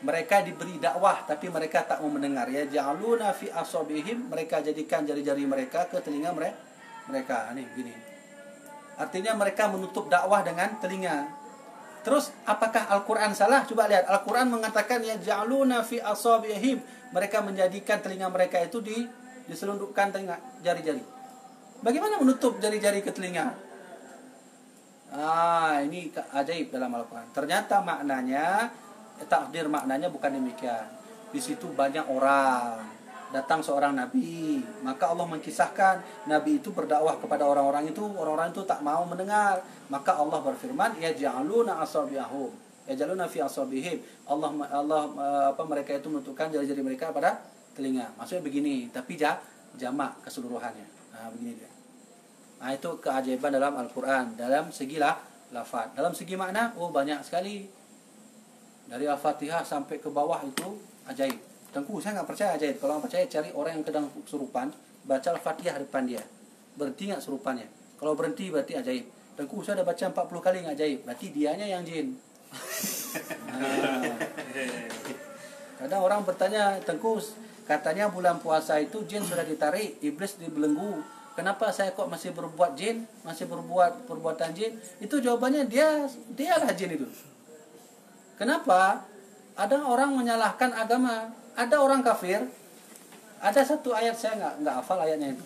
Mereka diberi dakwah tapi mereka tak mau mendengar. Yaj'aluna fi asabihim, mereka jadikan jari-jari mereka ke telinga mereka. Nih gini. Artinya mereka menutup dakwah dengan telinga. Terus apakah Al-Quran salah? Coba lihat. Al-Quran mengatakan yaj'aluna fi asabihim, mereka menjadikan telinga mereka itu diselundupkan telinga jari-jari. Bagaimana menutup jari-jari ke telinga? Ini ajaib dalam Al-Quran. Ternyata maknanya, takdir maknanya bukan demikian. Di situ banyak orang. Datang seorang nabi, maka Allah mengisahkan nabi itu berdakwah kepada orang-orang itu tak mau mendengar. Maka Allah berfirman, yaj'aluna asabiahum, yaj'aluna fi asabihim. Mereka itu menutupkan jari-jari mereka pada telinga. Maksudnya begini, tapi jamak keseluruhannya. Begini dia. Itu keajaiban dalam Al-Quran. Dalam segi lafaz. Dalam segi makna, banyak sekali. Dari Al-Fatihah sampai ke bawah itu ajaib. Tengku, saya nggak percaya ajaib. Kalau percaya cari orang yang sedang kesurupan, baca Al-Fatihah depan dia. Berhenti nggak kesurupannya? Kalau berhenti berarti ajaib. Tengku, saya udah baca 40 kali nggak ajaib. Berarti dianya yang jin. Nah, kadang orang bertanya, Tengku, katanya bulan puasa itu jin sudah ditarik, iblis dibelenggu. Kenapa saya kok masih berbuat jin, masih berbuat perbuatan jin? Itu jawabannya dialah jin itu. Kenapa? Ada orang menyalahkan agama, ada orang kafir. Ada satu ayat, saya nggak hafal ayatnya itu.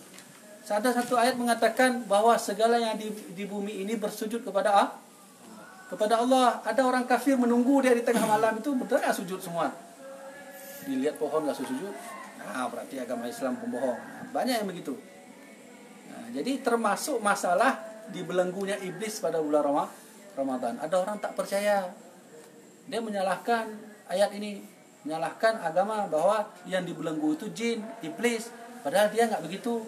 Ada satu ayat mengatakan bahwa segala yang di bumi ini bersujud kepada Allah. Ada orang kafir menunggu dia di tengah malam itu, betul nggak sujud semua? Dilihat pohon nggak sujud, nah berarti agama Islam pembohong. Banyak yang begitu. Nah, jadi termasuk masalah dibelenggunya iblis pada bulan Ramadan. Ada orang tak percaya, dia menyalahkan ayat ini, menyalahkan agama bahwa yang dibelenggu itu jin, iblis, padahal dia nggak begitu.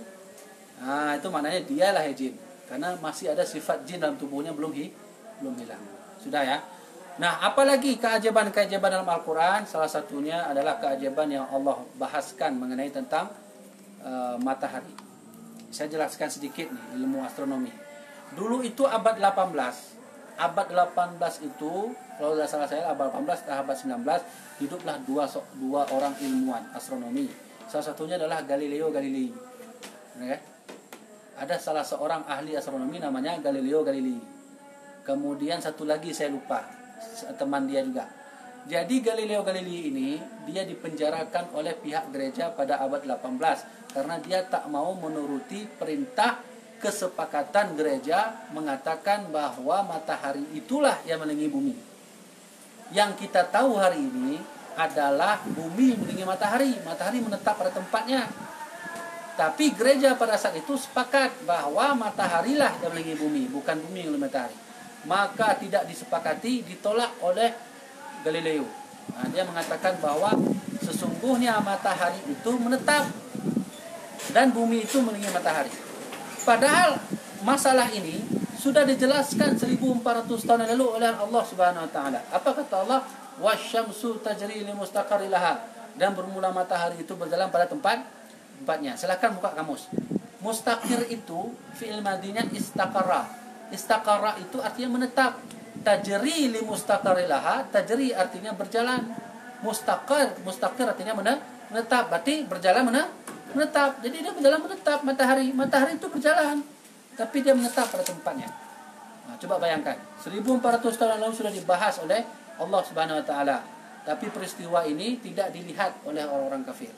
Nah, itu maknanya dialah jin, karena masih ada sifat jin dalam tubuhnya belum hilang. Sudah ya. Nah, apalagi keajaiban-keajaiban dalam Al-Quran, salah satunya adalah keajaiban yang Allah bahaskan mengenai tentang matahari. Saya jelaskan sedikit nih, ilmu astronomi. Dulu itu abad 18. Abad 18 itu, kalau tidak salah saya, abad 18 dan abad 19, hiduplah dua orang ilmuwan astronomi. Salah satunya adalah Galileo Galilei. Okay? Ada salah seorang ahli astronomi namanya Galileo Galilei. Kemudian satu lagi saya lupa, teman dia juga. Jadi Galileo Galilei ini dia dipenjarakan oleh pihak gereja pada abad 18 karena dia tak mau menuruti perintah kesepakatan gereja mengatakan bahwa matahari itulah yang menerangi bumi. Yang kita tahu hari ini adalah bumi menerangi matahari, matahari menetap pada tempatnya. Tapi gereja pada saat itu sepakat bahwa mataharilah yang menerangi bumi, bukan bumi yang menerangi matahari. Maka tidak disepakati, ditolak oleh Galileo. Nah, dia mengatakan bahwa sesungguhnya matahari itu menetap dan bumi itu menerangi matahari. Padahal masalah ini sudah dijelaskan 1400 tahun yang lalu oleh Allah Subhanahu wa taala. Apa kata Allah? Wasyamsu tajri li mustaqarri laha. Dan bermula matahari itu berjalan pada tempatnya. Silakan buka kamus. Mustaqir itu fi'il madinya istaqarra. Istaqarra itu artinya menetap. Tajri li mustaqarri laha, tajri artinya berjalan. Mustaqir artinya menetap. Berarti berjalan menetap. Jadi dia berjalan menetap matahari. Matahari itu berjalan, tapi dia menetap pada tempatnya. Nah, coba bayangkan, 1400 tahun lalu sudah dibahas oleh Allah Subhanahu wa taala. Tapi peristiwa ini tidak dilihat oleh orang-orang kafir.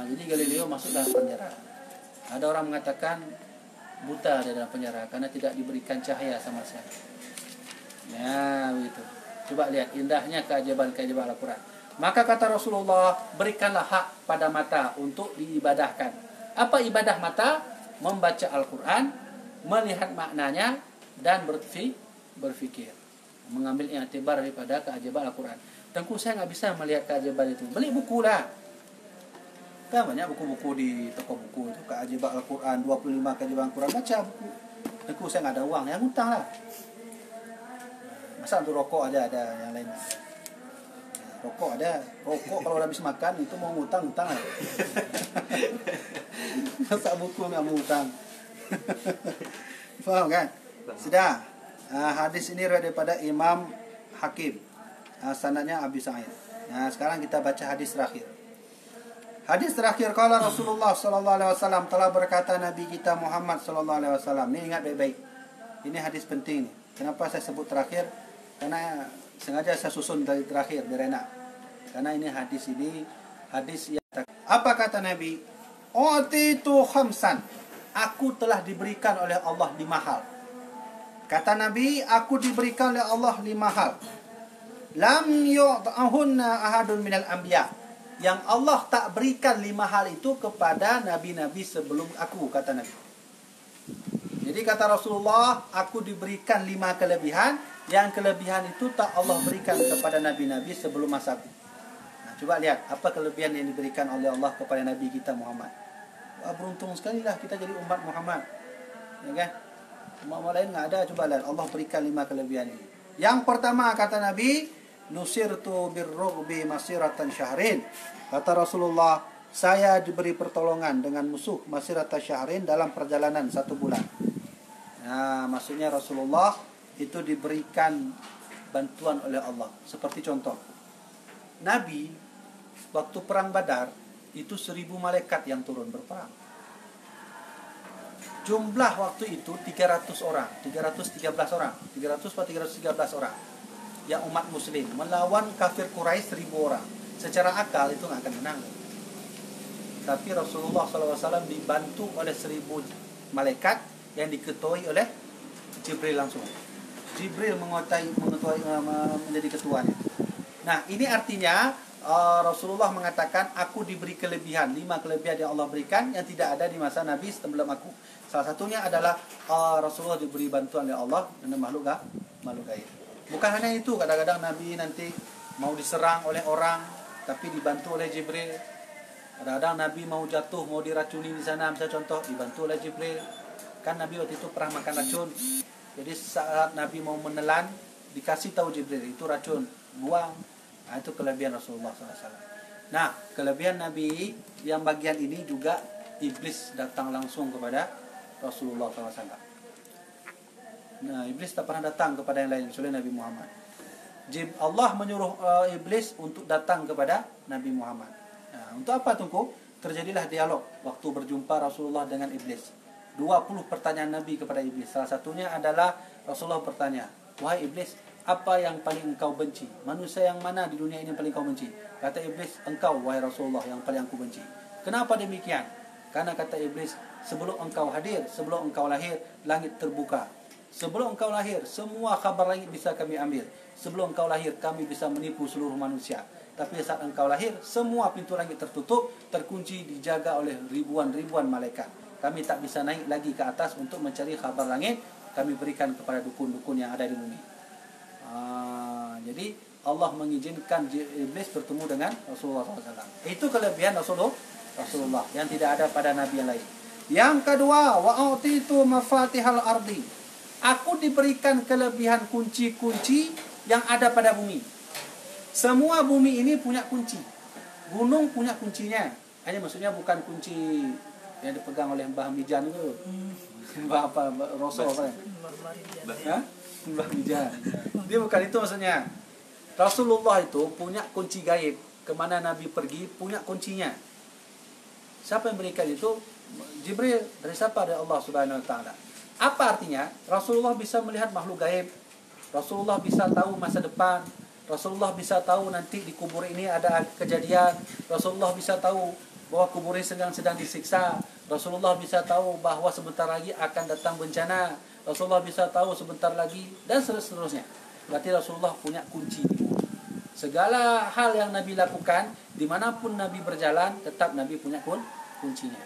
Jadi Galileo masuk dalam penjara. Ada orang mengatakan buta di dalam penjara karena tidak diberikan cahaya sama sekali. Ya, begitu. Coba lihat indahnya keajaiban-keajaiban Al-Quran. Maka kata Rasulullah, berikanlah hak pada mata untuk diibadahkan. Apa ibadah mata? Membaca Al-Quran, melihat maknanya, dan berfikir. Mengambil i'tibar daripada keajaiban Al-Quran. Tentu saya nggak bisa melihat keajaiban itu. Beli buku lah. Kan banyak buku-buku di toko buku itu, keajaiban Al-Quran, 25 keajaiban Al-Quran, baca buku. Tentu saya nggak ada uang, yang hutang lah. Masa untuk rokok aja ada, yang lain. Rokok ada, rokok kalau habis makan itu mau ngutang lah. Masa buku nggak mau ngutang. Faham kan? Sudah. Hadis ini riwayat daripada Imam Hakim. Sanadnya Abi Sa'id. Nah, sekarang kita baca hadis terakhir. Hadis terakhir, qala Rasulullah sallallahu alaihi wasallam, telah berkata Nabi kita Muhammad sallallahu alaihi wasallam. Ini ingat baik-baik. Ini hadis penting nih. Kenapa saya sebut terakhir? Karena sengaja saya susun dari terakhir biar enak. Karena ini hadis yang apa kata Nabi? Utitu khamsan. Aku telah diberikan oleh Allah 5 hal. Kata Nabi, aku diberikan oleh Allah 5 hal. Lam yu'tahunna ahadun minal anbiya. Yang Allah tak berikan 5 hal itu kepada nabi-nabi sebelum aku, kata Nabi. Jadi kata Rasulullah, aku diberikan 5 kelebihan. Yang kelebihan itu tak Allah berikan kepada nabi-nabi sebelum masaku. Nah, coba lihat apa kelebihan yang diberikan oleh Allah kepada Nabi kita Muhammad. Wah, beruntung sekali lah kita jadi umat Muhammad. Ya kan? Umat lain nggak ada. Coba lihat, Allah berikan 5 kelebihan ini. Yang pertama kata Nabi, nusirtu birrughbi masiratan syahrin. Kata Rasulullah, saya diberi pertolongan dengan musuh masiratan syahrin dalam perjalanan 1 bulan. Nah, maksudnya Rasulullah itu diberikan bantuan oleh Allah. Seperti contoh, Nabi waktu perang Badar itu 1000 malaikat yang turun berperang. Jumlah waktu itu 300 orang, 313 orang, 300 atau 313 orang yang umat muslim melawan kafir Quraisy 1000 orang. Secara akal itu nggak akan menang. Tapi Rasulullah SAW dibantu oleh 1000 malaikat yang diketuai oleh Jibril langsung. Jibril menjadi ketuanya. Nah, ini artinya Rasulullah mengatakan, aku diberi kelebihan, 5 kelebihan yang Allah berikan yang tidak ada di masa Nabi sebelum aku. Salah satunya adalah Rasulullah diberi bantuan oleh Allah dengan makhluk gaib. Bukan hanya itu, kadang-kadang Nabi nanti mau diserang oleh orang tapi dibantu oleh Jibril. Kadang-kadang Nabi mau jatuh, mau diracuni di sana, misalnya contoh, dibantu oleh Jibril. Kan Nabi waktu itu pernah makan racun. Jadi saat Nabi mau menelan, dikasih tahu Jibril, itu racun, buang. Nah, itu kelebihan Rasulullah SAW. Nah, kelebihan Nabi yang bagian ini juga iblis datang langsung kepada Rasulullah SAW. Nah, iblis tak pernah datang kepada yang lain kecuali Nabi Muhammad. Allah menyuruh iblis untuk datang kepada Nabi Muhammad. Nah, untuk apa tunggu? Terjadilah dialog waktu berjumpa Rasulullah dengan iblis. 20 pertanyaan Nabi kepada iblis. Salah satunya adalah Rasulullah bertanya, wahai iblis, apa yang paling engkau benci? Manusia yang mana di dunia ini yang paling kau benci? Kata iblis, engkau wahai Rasulullah yang paling aku benci. Kenapa demikian? Karena kata iblis, sebelum engkau hadir, sebelum engkau lahir, langit terbuka. Sebelum engkau lahir, semua khabar langit bisa kami ambil. Sebelum engkau lahir, kami bisa menipu seluruh manusia. Tapi saat engkau lahir, semua pintu langit tertutup, terkunci, dijaga oleh ribuan-ribuan malaikat. Kami tak bisa naik lagi ke atas untuk mencari khabar langit. Kami berikan kepada dukun-dukun yang ada di bumi. Jadi Allah mengizinkan iblis bertemu dengan Rasulullah SAW. Itu kelebihan Rasulullah yang tidak ada pada nabi yang lain. Yang kedua, wa'utitu mafatihal ardi. Aku diberikan kelebihan kunci-kunci yang ada pada bumi. Semua bumi ini punya kunci. Gunung punya kuncinya. Hanya maksudnya bukan kunci yang dipegang oleh Mbah Mijan itu. Mbah apa? Rasul apa? Mbah Mijan. Dia bukan itu maksudnya. Rasulullah itu punya kunci gaib. Kemana Nabi pergi punya kuncinya. Siapa yang berikan itu? Jibril. Dari siapa? Dari Allah Subhanahu Wa Taala. Apa artinya? Rasulullah bisa melihat makhluk gaib. Rasulullah bisa tahu masa depan. Rasulullah bisa tahu nanti di kubur ini ada kejadian. Rasulullah bisa tahu bahwa kubur ini sedang disiksa. Rasulullah bisa tahu bahwa sebentar lagi akan datang bencana. Rasulullah bisa tahu sebentar lagi dan seterusnya. Berarti Rasulullah punya kunci. Segala hal yang Nabi lakukan, dimanapun Nabi berjalan, tetap Nabi punya kuncinya.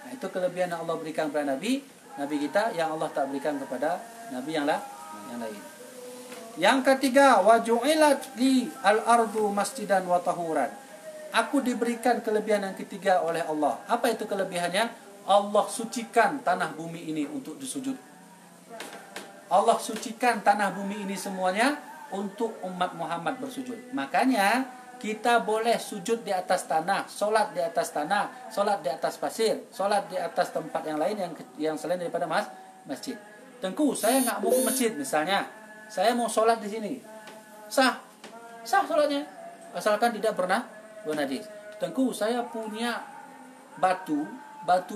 Nah, itu kelebihan yang Allah berikan kepada Nabi kita yang Allah tak berikan kepada Nabi yang lain. Yang ketiga, waju'ilat li al-ardu masjidan wa tahuran. Aku diberikan kelebihan yang ketiga oleh Allah. Apa itu kelebihannya? Allah sucikan tanah bumi ini untuk disujud. Allah sucikan tanah bumi ini semuanya untuk umat Muhammad bersujud. Makanya kita boleh sujud di atas tanah, solat di atas tanah, solat di atas pasir, solat di atas tempat yang lain yang selain daripada masjid. Tengku, saya nggak mau ke masjid misalnya, saya mau solat di sini, sah solatnya, asalkan tidak pernah bernajis. Tengku, saya punya batu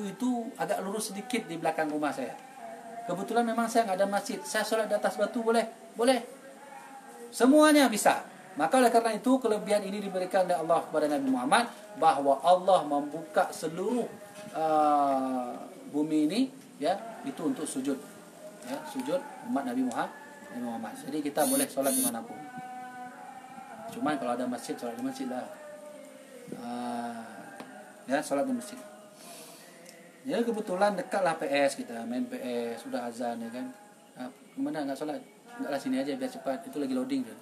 itu agak lurus sedikit di belakang rumah saya. Kebetulan memang saya nggak ada masjid, saya solat di atas batu boleh. Semuanya bisa. Maka oleh karena itu kelebihan ini diberikan oleh Allah kepada Nabi Muhammad, bahwa Allah membuka seluruh bumi ini ya itu untuk sujud, ya sujud umat Nabi Muhammad. Jadi kita boleh sholat dimanapun. Cuman kalau ada masjid, sholat di masjid lah. Ya sholat di masjid. Ya kebetulan dekatlah PS, kita main PS, sudah azan ya kan. Gimana nggak sholat? Enggak lah, sini aja biar cepat, itu lagi loading kan.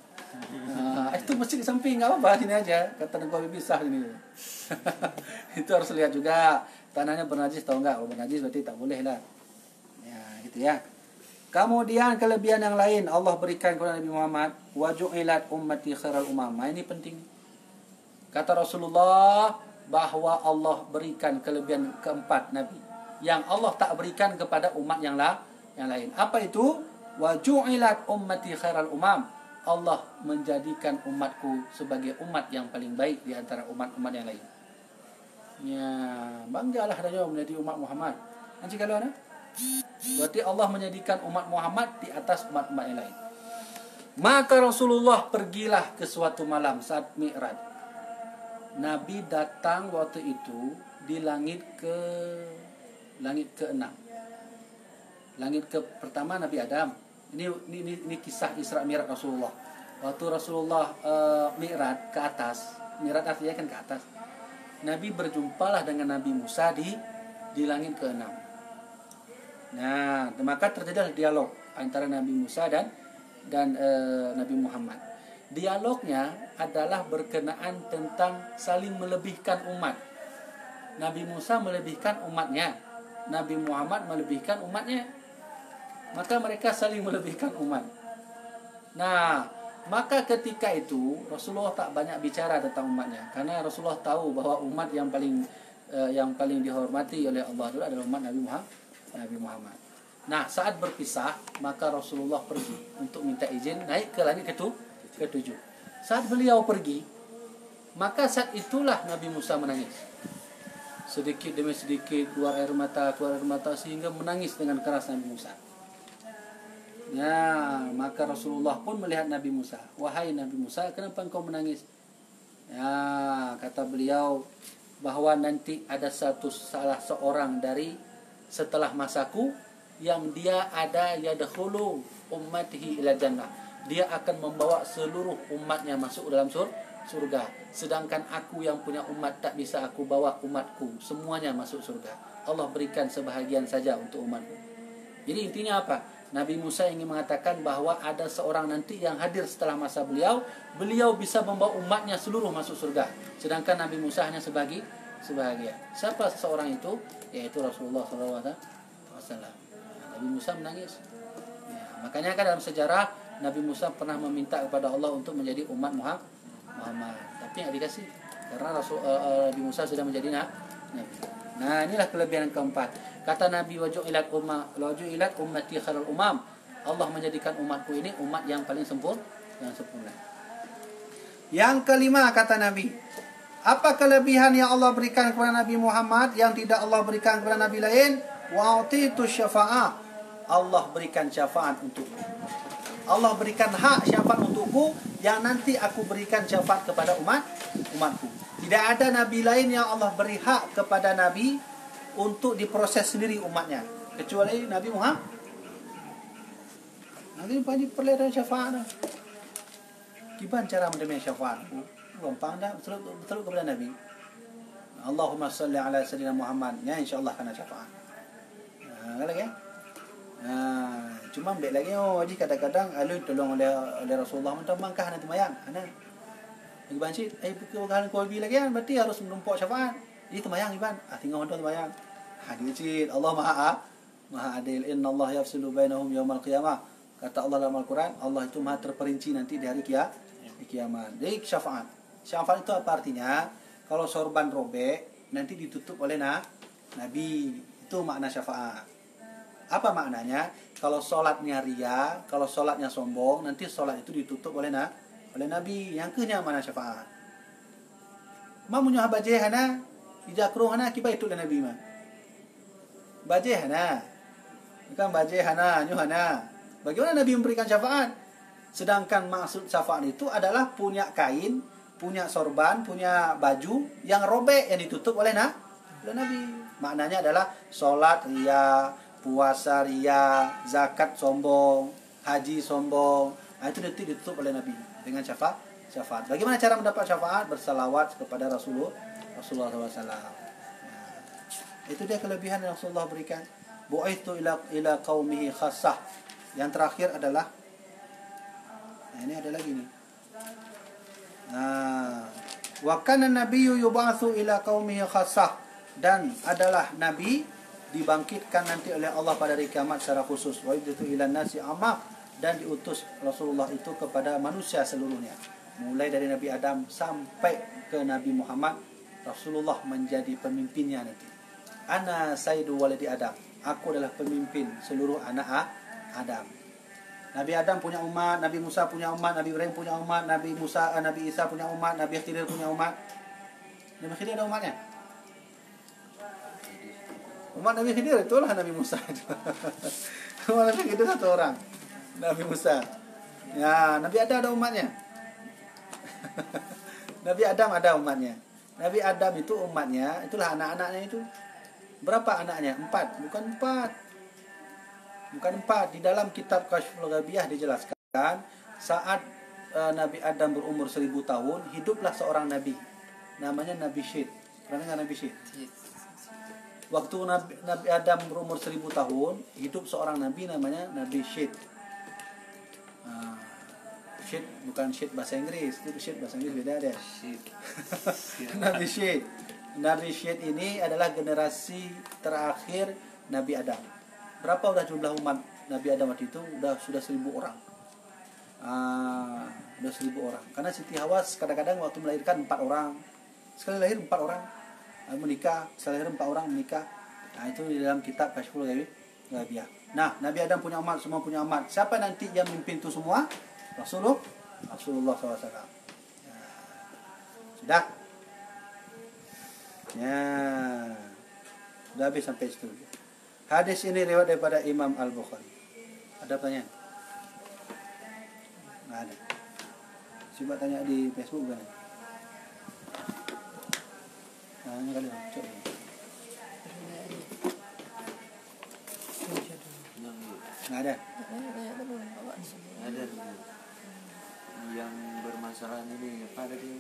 Itu masjid di samping, nggak apa-apa, sini aja. Kata Nabi bisa sini. Itu harus lihat juga tanahnya bernajis atau enggak. Kalau bernajis berarti tak boleh lah. Ya gitu ya. Kemudian kelebihan yang lain Allah berikan kepada Nabi Muhammad, wa ju'ilat ummati khairal umam. Ini penting. Kata Rasulullah bahawa Allah berikan kelebihan keempat Nabi yang Allah tak berikan kepada umat yang lain. Apa itu? Wa ju'ilat ummati khairal umam. Allah menjadikan umatku sebagai umat yang paling baik di antara umat-umat yang lain. Ya, banggalah dia menjadi umat Muhammad. Nanti kalau ada, berarti Allah menjadikan umat Muhammad di atas umat-umat yang lain. Maka Rasulullah pergilah ke suatu malam saat Mi'raj. Nabi datang waktu itu di langit ke-6. Langit ke pertama Nabi Adam. Ini kisah Isra Mi'raj Rasulullah. Waktu Rasulullah Mi'raj ke atas, Mi'raj artinya kan ke atas. Nabi berjumpalah dengan Nabi Musa di langit ke-6. Nah, maka terjadilah dialog antara Nabi Musa dan Nabi Muhammad. Dialognya adalah berkenaan tentang saling melebihkan umat. Nabi Musa melebihkan umatnya, Nabi Muhammad melebihkan umatnya. Maka mereka saling melebihkan umat. Nah, maka ketika itu Rasulullah tak banyak bicara tentang umatnya, karena Rasulullah tahu bahwa umat yang paling dihormati oleh Allah adalah umat Nabi Muhammad. Nah, saat berpisah, maka Rasulullah pergi untuk minta izin naik ke langit ke-7. Saat beliau pergi, maka saat itulah Nabi Musa menangis. Sedikit demi sedikit keluar air mata sehingga menangis dengan keras Nabi Musa. Ya, maka Rasulullah pun melihat Nabi Musa. Wahai Nabi Musa, kenapa engkau menangis? Ya, kata beliau bahwa nanti ada salah seorang dari setelah masaku yang dia ada yadkhulu ummatihi ila jannah. Dia akan membawa seluruh umatnya masuk dalam surga. Sedangkan aku yang punya umat tak bisa aku bawa umatku semuanya masuk surga. Allah berikan sebahagian saja untuk umatku. Jadi intinya apa? Nabi Musa ingin mengatakan bahawa ada seorang nanti yang hadir setelah masa beliau bisa membawa umatnya seluruh masuk surga. Sedangkan Nabi Musa hanya sebahagian. Siapa seorang itu? Yaitu Rasulullah SAW. Nabi Musa menangis. Ya, makanya kan dalam sejarah Nabi Musa pernah meminta kepada Allah untuk menjadi umat Muhammad, tapi tidak dikasih karena Nabi Musa sudah menjadi Nabi. Nah, inilah kelebihan yang keempat. Kata Nabi, waju'ilat ummati khairal umam. Allah menjadikan umatku ini umat yang paling sempurna. Yang kelima kata Nabi, apa kelebihan yang Allah berikan kepada Nabi Muhammad yang tidak Allah berikan kepada Nabi lain? Wa'utitu syafa'ah. Allah berikan syafaat untukku. Allah berikan hak syafaat untukku yang nanti aku berikan syafaat kepada umatku. Tidak ada Nabi lain yang Allah beri hak kepada Nabi untuk diproses sendiri umatnya, kecuali Nabi Muhammad. Nabi banyak perlihatkan syafaat. Gimana cara menerima syafaat? Gampang dah, betul kepada Nabi. Allahumma salli ala sayyidina Muhammad. Ya, insyaAllah kena syafaat. Nah, lagi ya. Cuma ambil lagi jadi kadang-kadang alun tolong oleh Rasulullah minta mangkah nanti mayang. Ana. Bagi bancit, bukan kau lagi kan berarti harus menumpuk syafaat. Jadi temayang iban. Tinggal honton temayang. Dicit Allah Maha Adil. Innallaha yafsilu bainahum yaumal qiyamah. Kata Allah dalam Al-Quran, Allah itu Maha terperinci nanti di hari kiamat. Jadi syafaat. Syafaat itu apa artinya? Kalau sorban robek nanti ditutup oleh Nabi. Itu makna syafaat. Apa maknanya? Kalau solatnya ria, kalau solatnya sombong, nanti solat itu ditutup oleh Nabi. Yang kenya mana syafaat? Mamunya bajeh hana, ijakruh hana kibai itu Nabi mah. Bajeh hana, bukan bajeh hana, nyuhana. Bagaimana Nabi memberikan syafaat? Sedangkan maksud syafaat itu adalah punya kain, punya sorban, punya baju yang robek yang ditutup oleh Nabi. Maknanya adalah solat ria, puasa ria, zakat sombong, haji sombong. Itu nanti ditutup oleh Nabi dengan syafaat. Bagaimana cara mendapat syafaat? Bersalawat kepada Rasulullah SAW. Itu dia kelebihan yang Rasulullah berikan. Bu'ithu ila qaumihi khassah. Yang terakhir adalah ini ada lagi nih. Wa kana nabiyyu yub'atsu ila qaumihi khassah. Dan adalah Nabi dibangkitkan nanti oleh Allah pada hari kiamat secara khusus. Wa yub'atsu ilan nasi amma, dan diutus Rasulullah itu kepada manusia seluruhnya. Mulai dari Nabi Adam sampai ke Nabi Muhammad, Rasulullah menjadi pemimpinnya nanti. Ana sayyidu waladi Adam. Aku adalah pemimpin seluruh anak Adam. Nabi Adam punya umat, Nabi Musa punya umat, Nabi Ibrahim punya umat, Nabi Isa punya umat, Nabi Khidir punya umat. Nabi Khidir ada umatnya. Umat Nabi Khidir itulah Nabi Musa. Umat Nabi Khidir satu orang, Nabi Musa. Ya, Nabi Adam ada umatnya. Nabi Adam ada umatnya. Nabi Adam itu umatnya, itulah anak-anaknya itu. Berapa anaknya? 4, bukan 4. Bukan 4. Di dalam kitab Kasyful Ghabiyah dijelaskan saat Nabi Adam berumur 1000 tahun, hiduplah seorang nabi. Namanya Nabi Syed. Pernah dengar Nabi Syed? Waktu Nabi Adam berumur 1000 tahun, hidup seorang nabi namanya Nabi Syed. Syed bukan Syed bahasa Inggris, itu Syed bahasa Inggris beda deh. Nabi Syed. Nabi Syed ini adalah generasi terakhir Nabi Adam. Berapa udah jumlah umat Nabi Adam waktu itu? Sudah 1000 orang. Udah 1000 orang. Karena Siti Hawa kadang-kadang waktu melahirkan 4 orang. Sekali lahir 4 orang menikah, sekali lahir 4 orang menikah. Nah, itu di dalam kitab Kasyful Ghabiyah. Nah, Nabi Adam punya umat, semua punya umat. Siapa nanti yang memimpin itu semua? Rasulullah SAW. Ya. Sudah? Ya. Sudah habis sampai situ. Hadis ini riwayat daripada Imam Al-Bukhari. Ada pertanyaan? Nggak ada. Coba tanya di Facebook kan? Nah, ini kali coba. Nggak ada. Ada yang bermasalah ini apa tadi?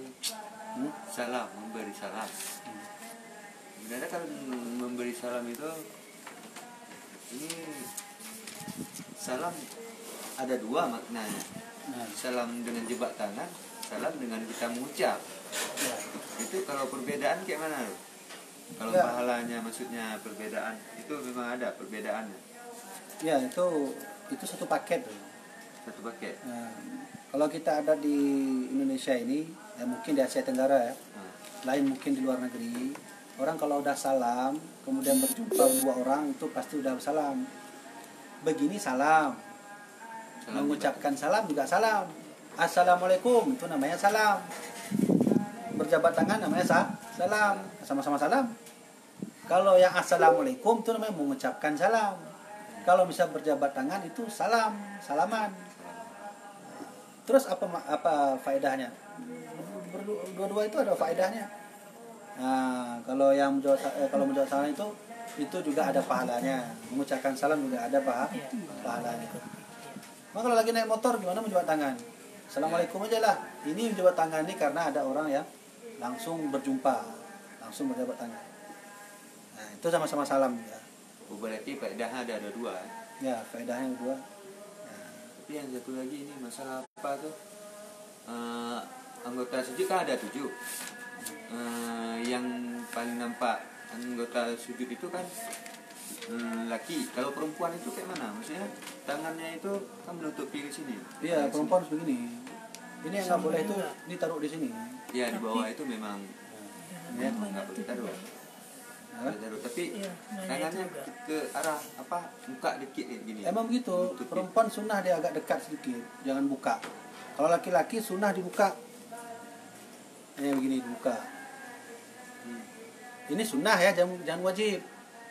Salam, memberi salam. Sebenarnya kalau memberi salam itu ini salam ada 2 maknanya. Salam dengan jebak tangan, salam dengan kita mengucap. Ya. Itu kalau perbedaan kayak mana loh? Kalau Ya. pahalanya maksudnya perbedaan itu memang ada perbedaannya. Ya, itu satu paket. Satu paket. Nah, kalau kita ada di Indonesia ini, ya mungkin di Asia Tenggara ya, lain mungkin di luar negeri. Orang kalau udah salam, kemudian berjumpa 2 orang, itu pasti udah salam. Begini salam. Mengucapkan salam juga salam. Assalamualaikum, itu namanya salam. Berjabat tangan namanya salam. Sama-sama salam. Kalau yang assalamualaikum itu namanya mengucapkan salam. Kalau bisa berjabat tangan itu salaman. Terus apa faedahnya? Dua-dua itu ada faedahnya. Nah, kalau menjawab salam itu juga ada pahalanya. Mengucapkan salam juga ada pahalanya. Maka kalau lagi naik motor gimana menjawab tangan? Assalamualaikum aja lah. Ini menjawab tangan ini karena ada orang yang langsung berjumpa, langsung berjabat tangan. Nah, itu sama-sama salam ya. Berarti faedahnya ada 2. Ya, faedahnya 2. Tapi yang satu lagi ini masalah apa tuh? Anggota sujud kan ada 7. Yang paling nampak anggota sujud itu kan laki. Kalau perempuan itu kayak mana? Maksudnya tangannya itu kan menutupi ke sini. Iya, perempuan begini. Ini yang nggak boleh itu ditaruh di sini. Ya, di bawah itu memang Ya. nggak boleh taruh. Tapi Iya, tangannya juga. ke arah apa? Buka dikit gini. Emang begitu. Menutupi. Perempuan sunnah dia agak dekat sedikit, jangan buka. Kalau laki-laki sunnah dibuka. Ini begini dibuka. Ini sunnah ya, jangan wajib.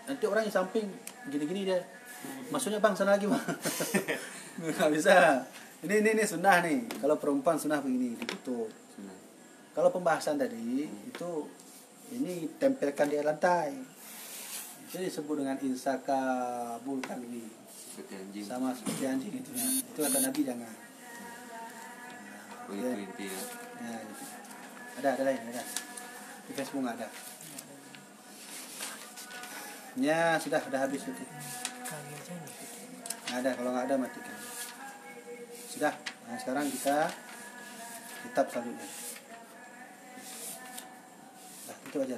Nanti orang di samping gini-gini dia. Maksudnya bang sana lagi bang. Nggak bisa. Ini sunnah nih. Kalau perempuan sunnah begini ditutup. Kalau pembahasan tadi itu ini tempelkan di lantai. Itu disebut dengan insakabul kalbi. Seperti anjing. Sama seperti anjing gitu ya. Itu kata Nabi jangan. Oh, itu intinya. Ya, gitu. Ada lain, ada. Di Facebook nggak ada. Ya sudah habis itu. Kali aja nih. Nggak ada, kalau nggak ada matikan. Sudah. Nah, sekarang kita kitab selanjutnya. Nah, itu aja.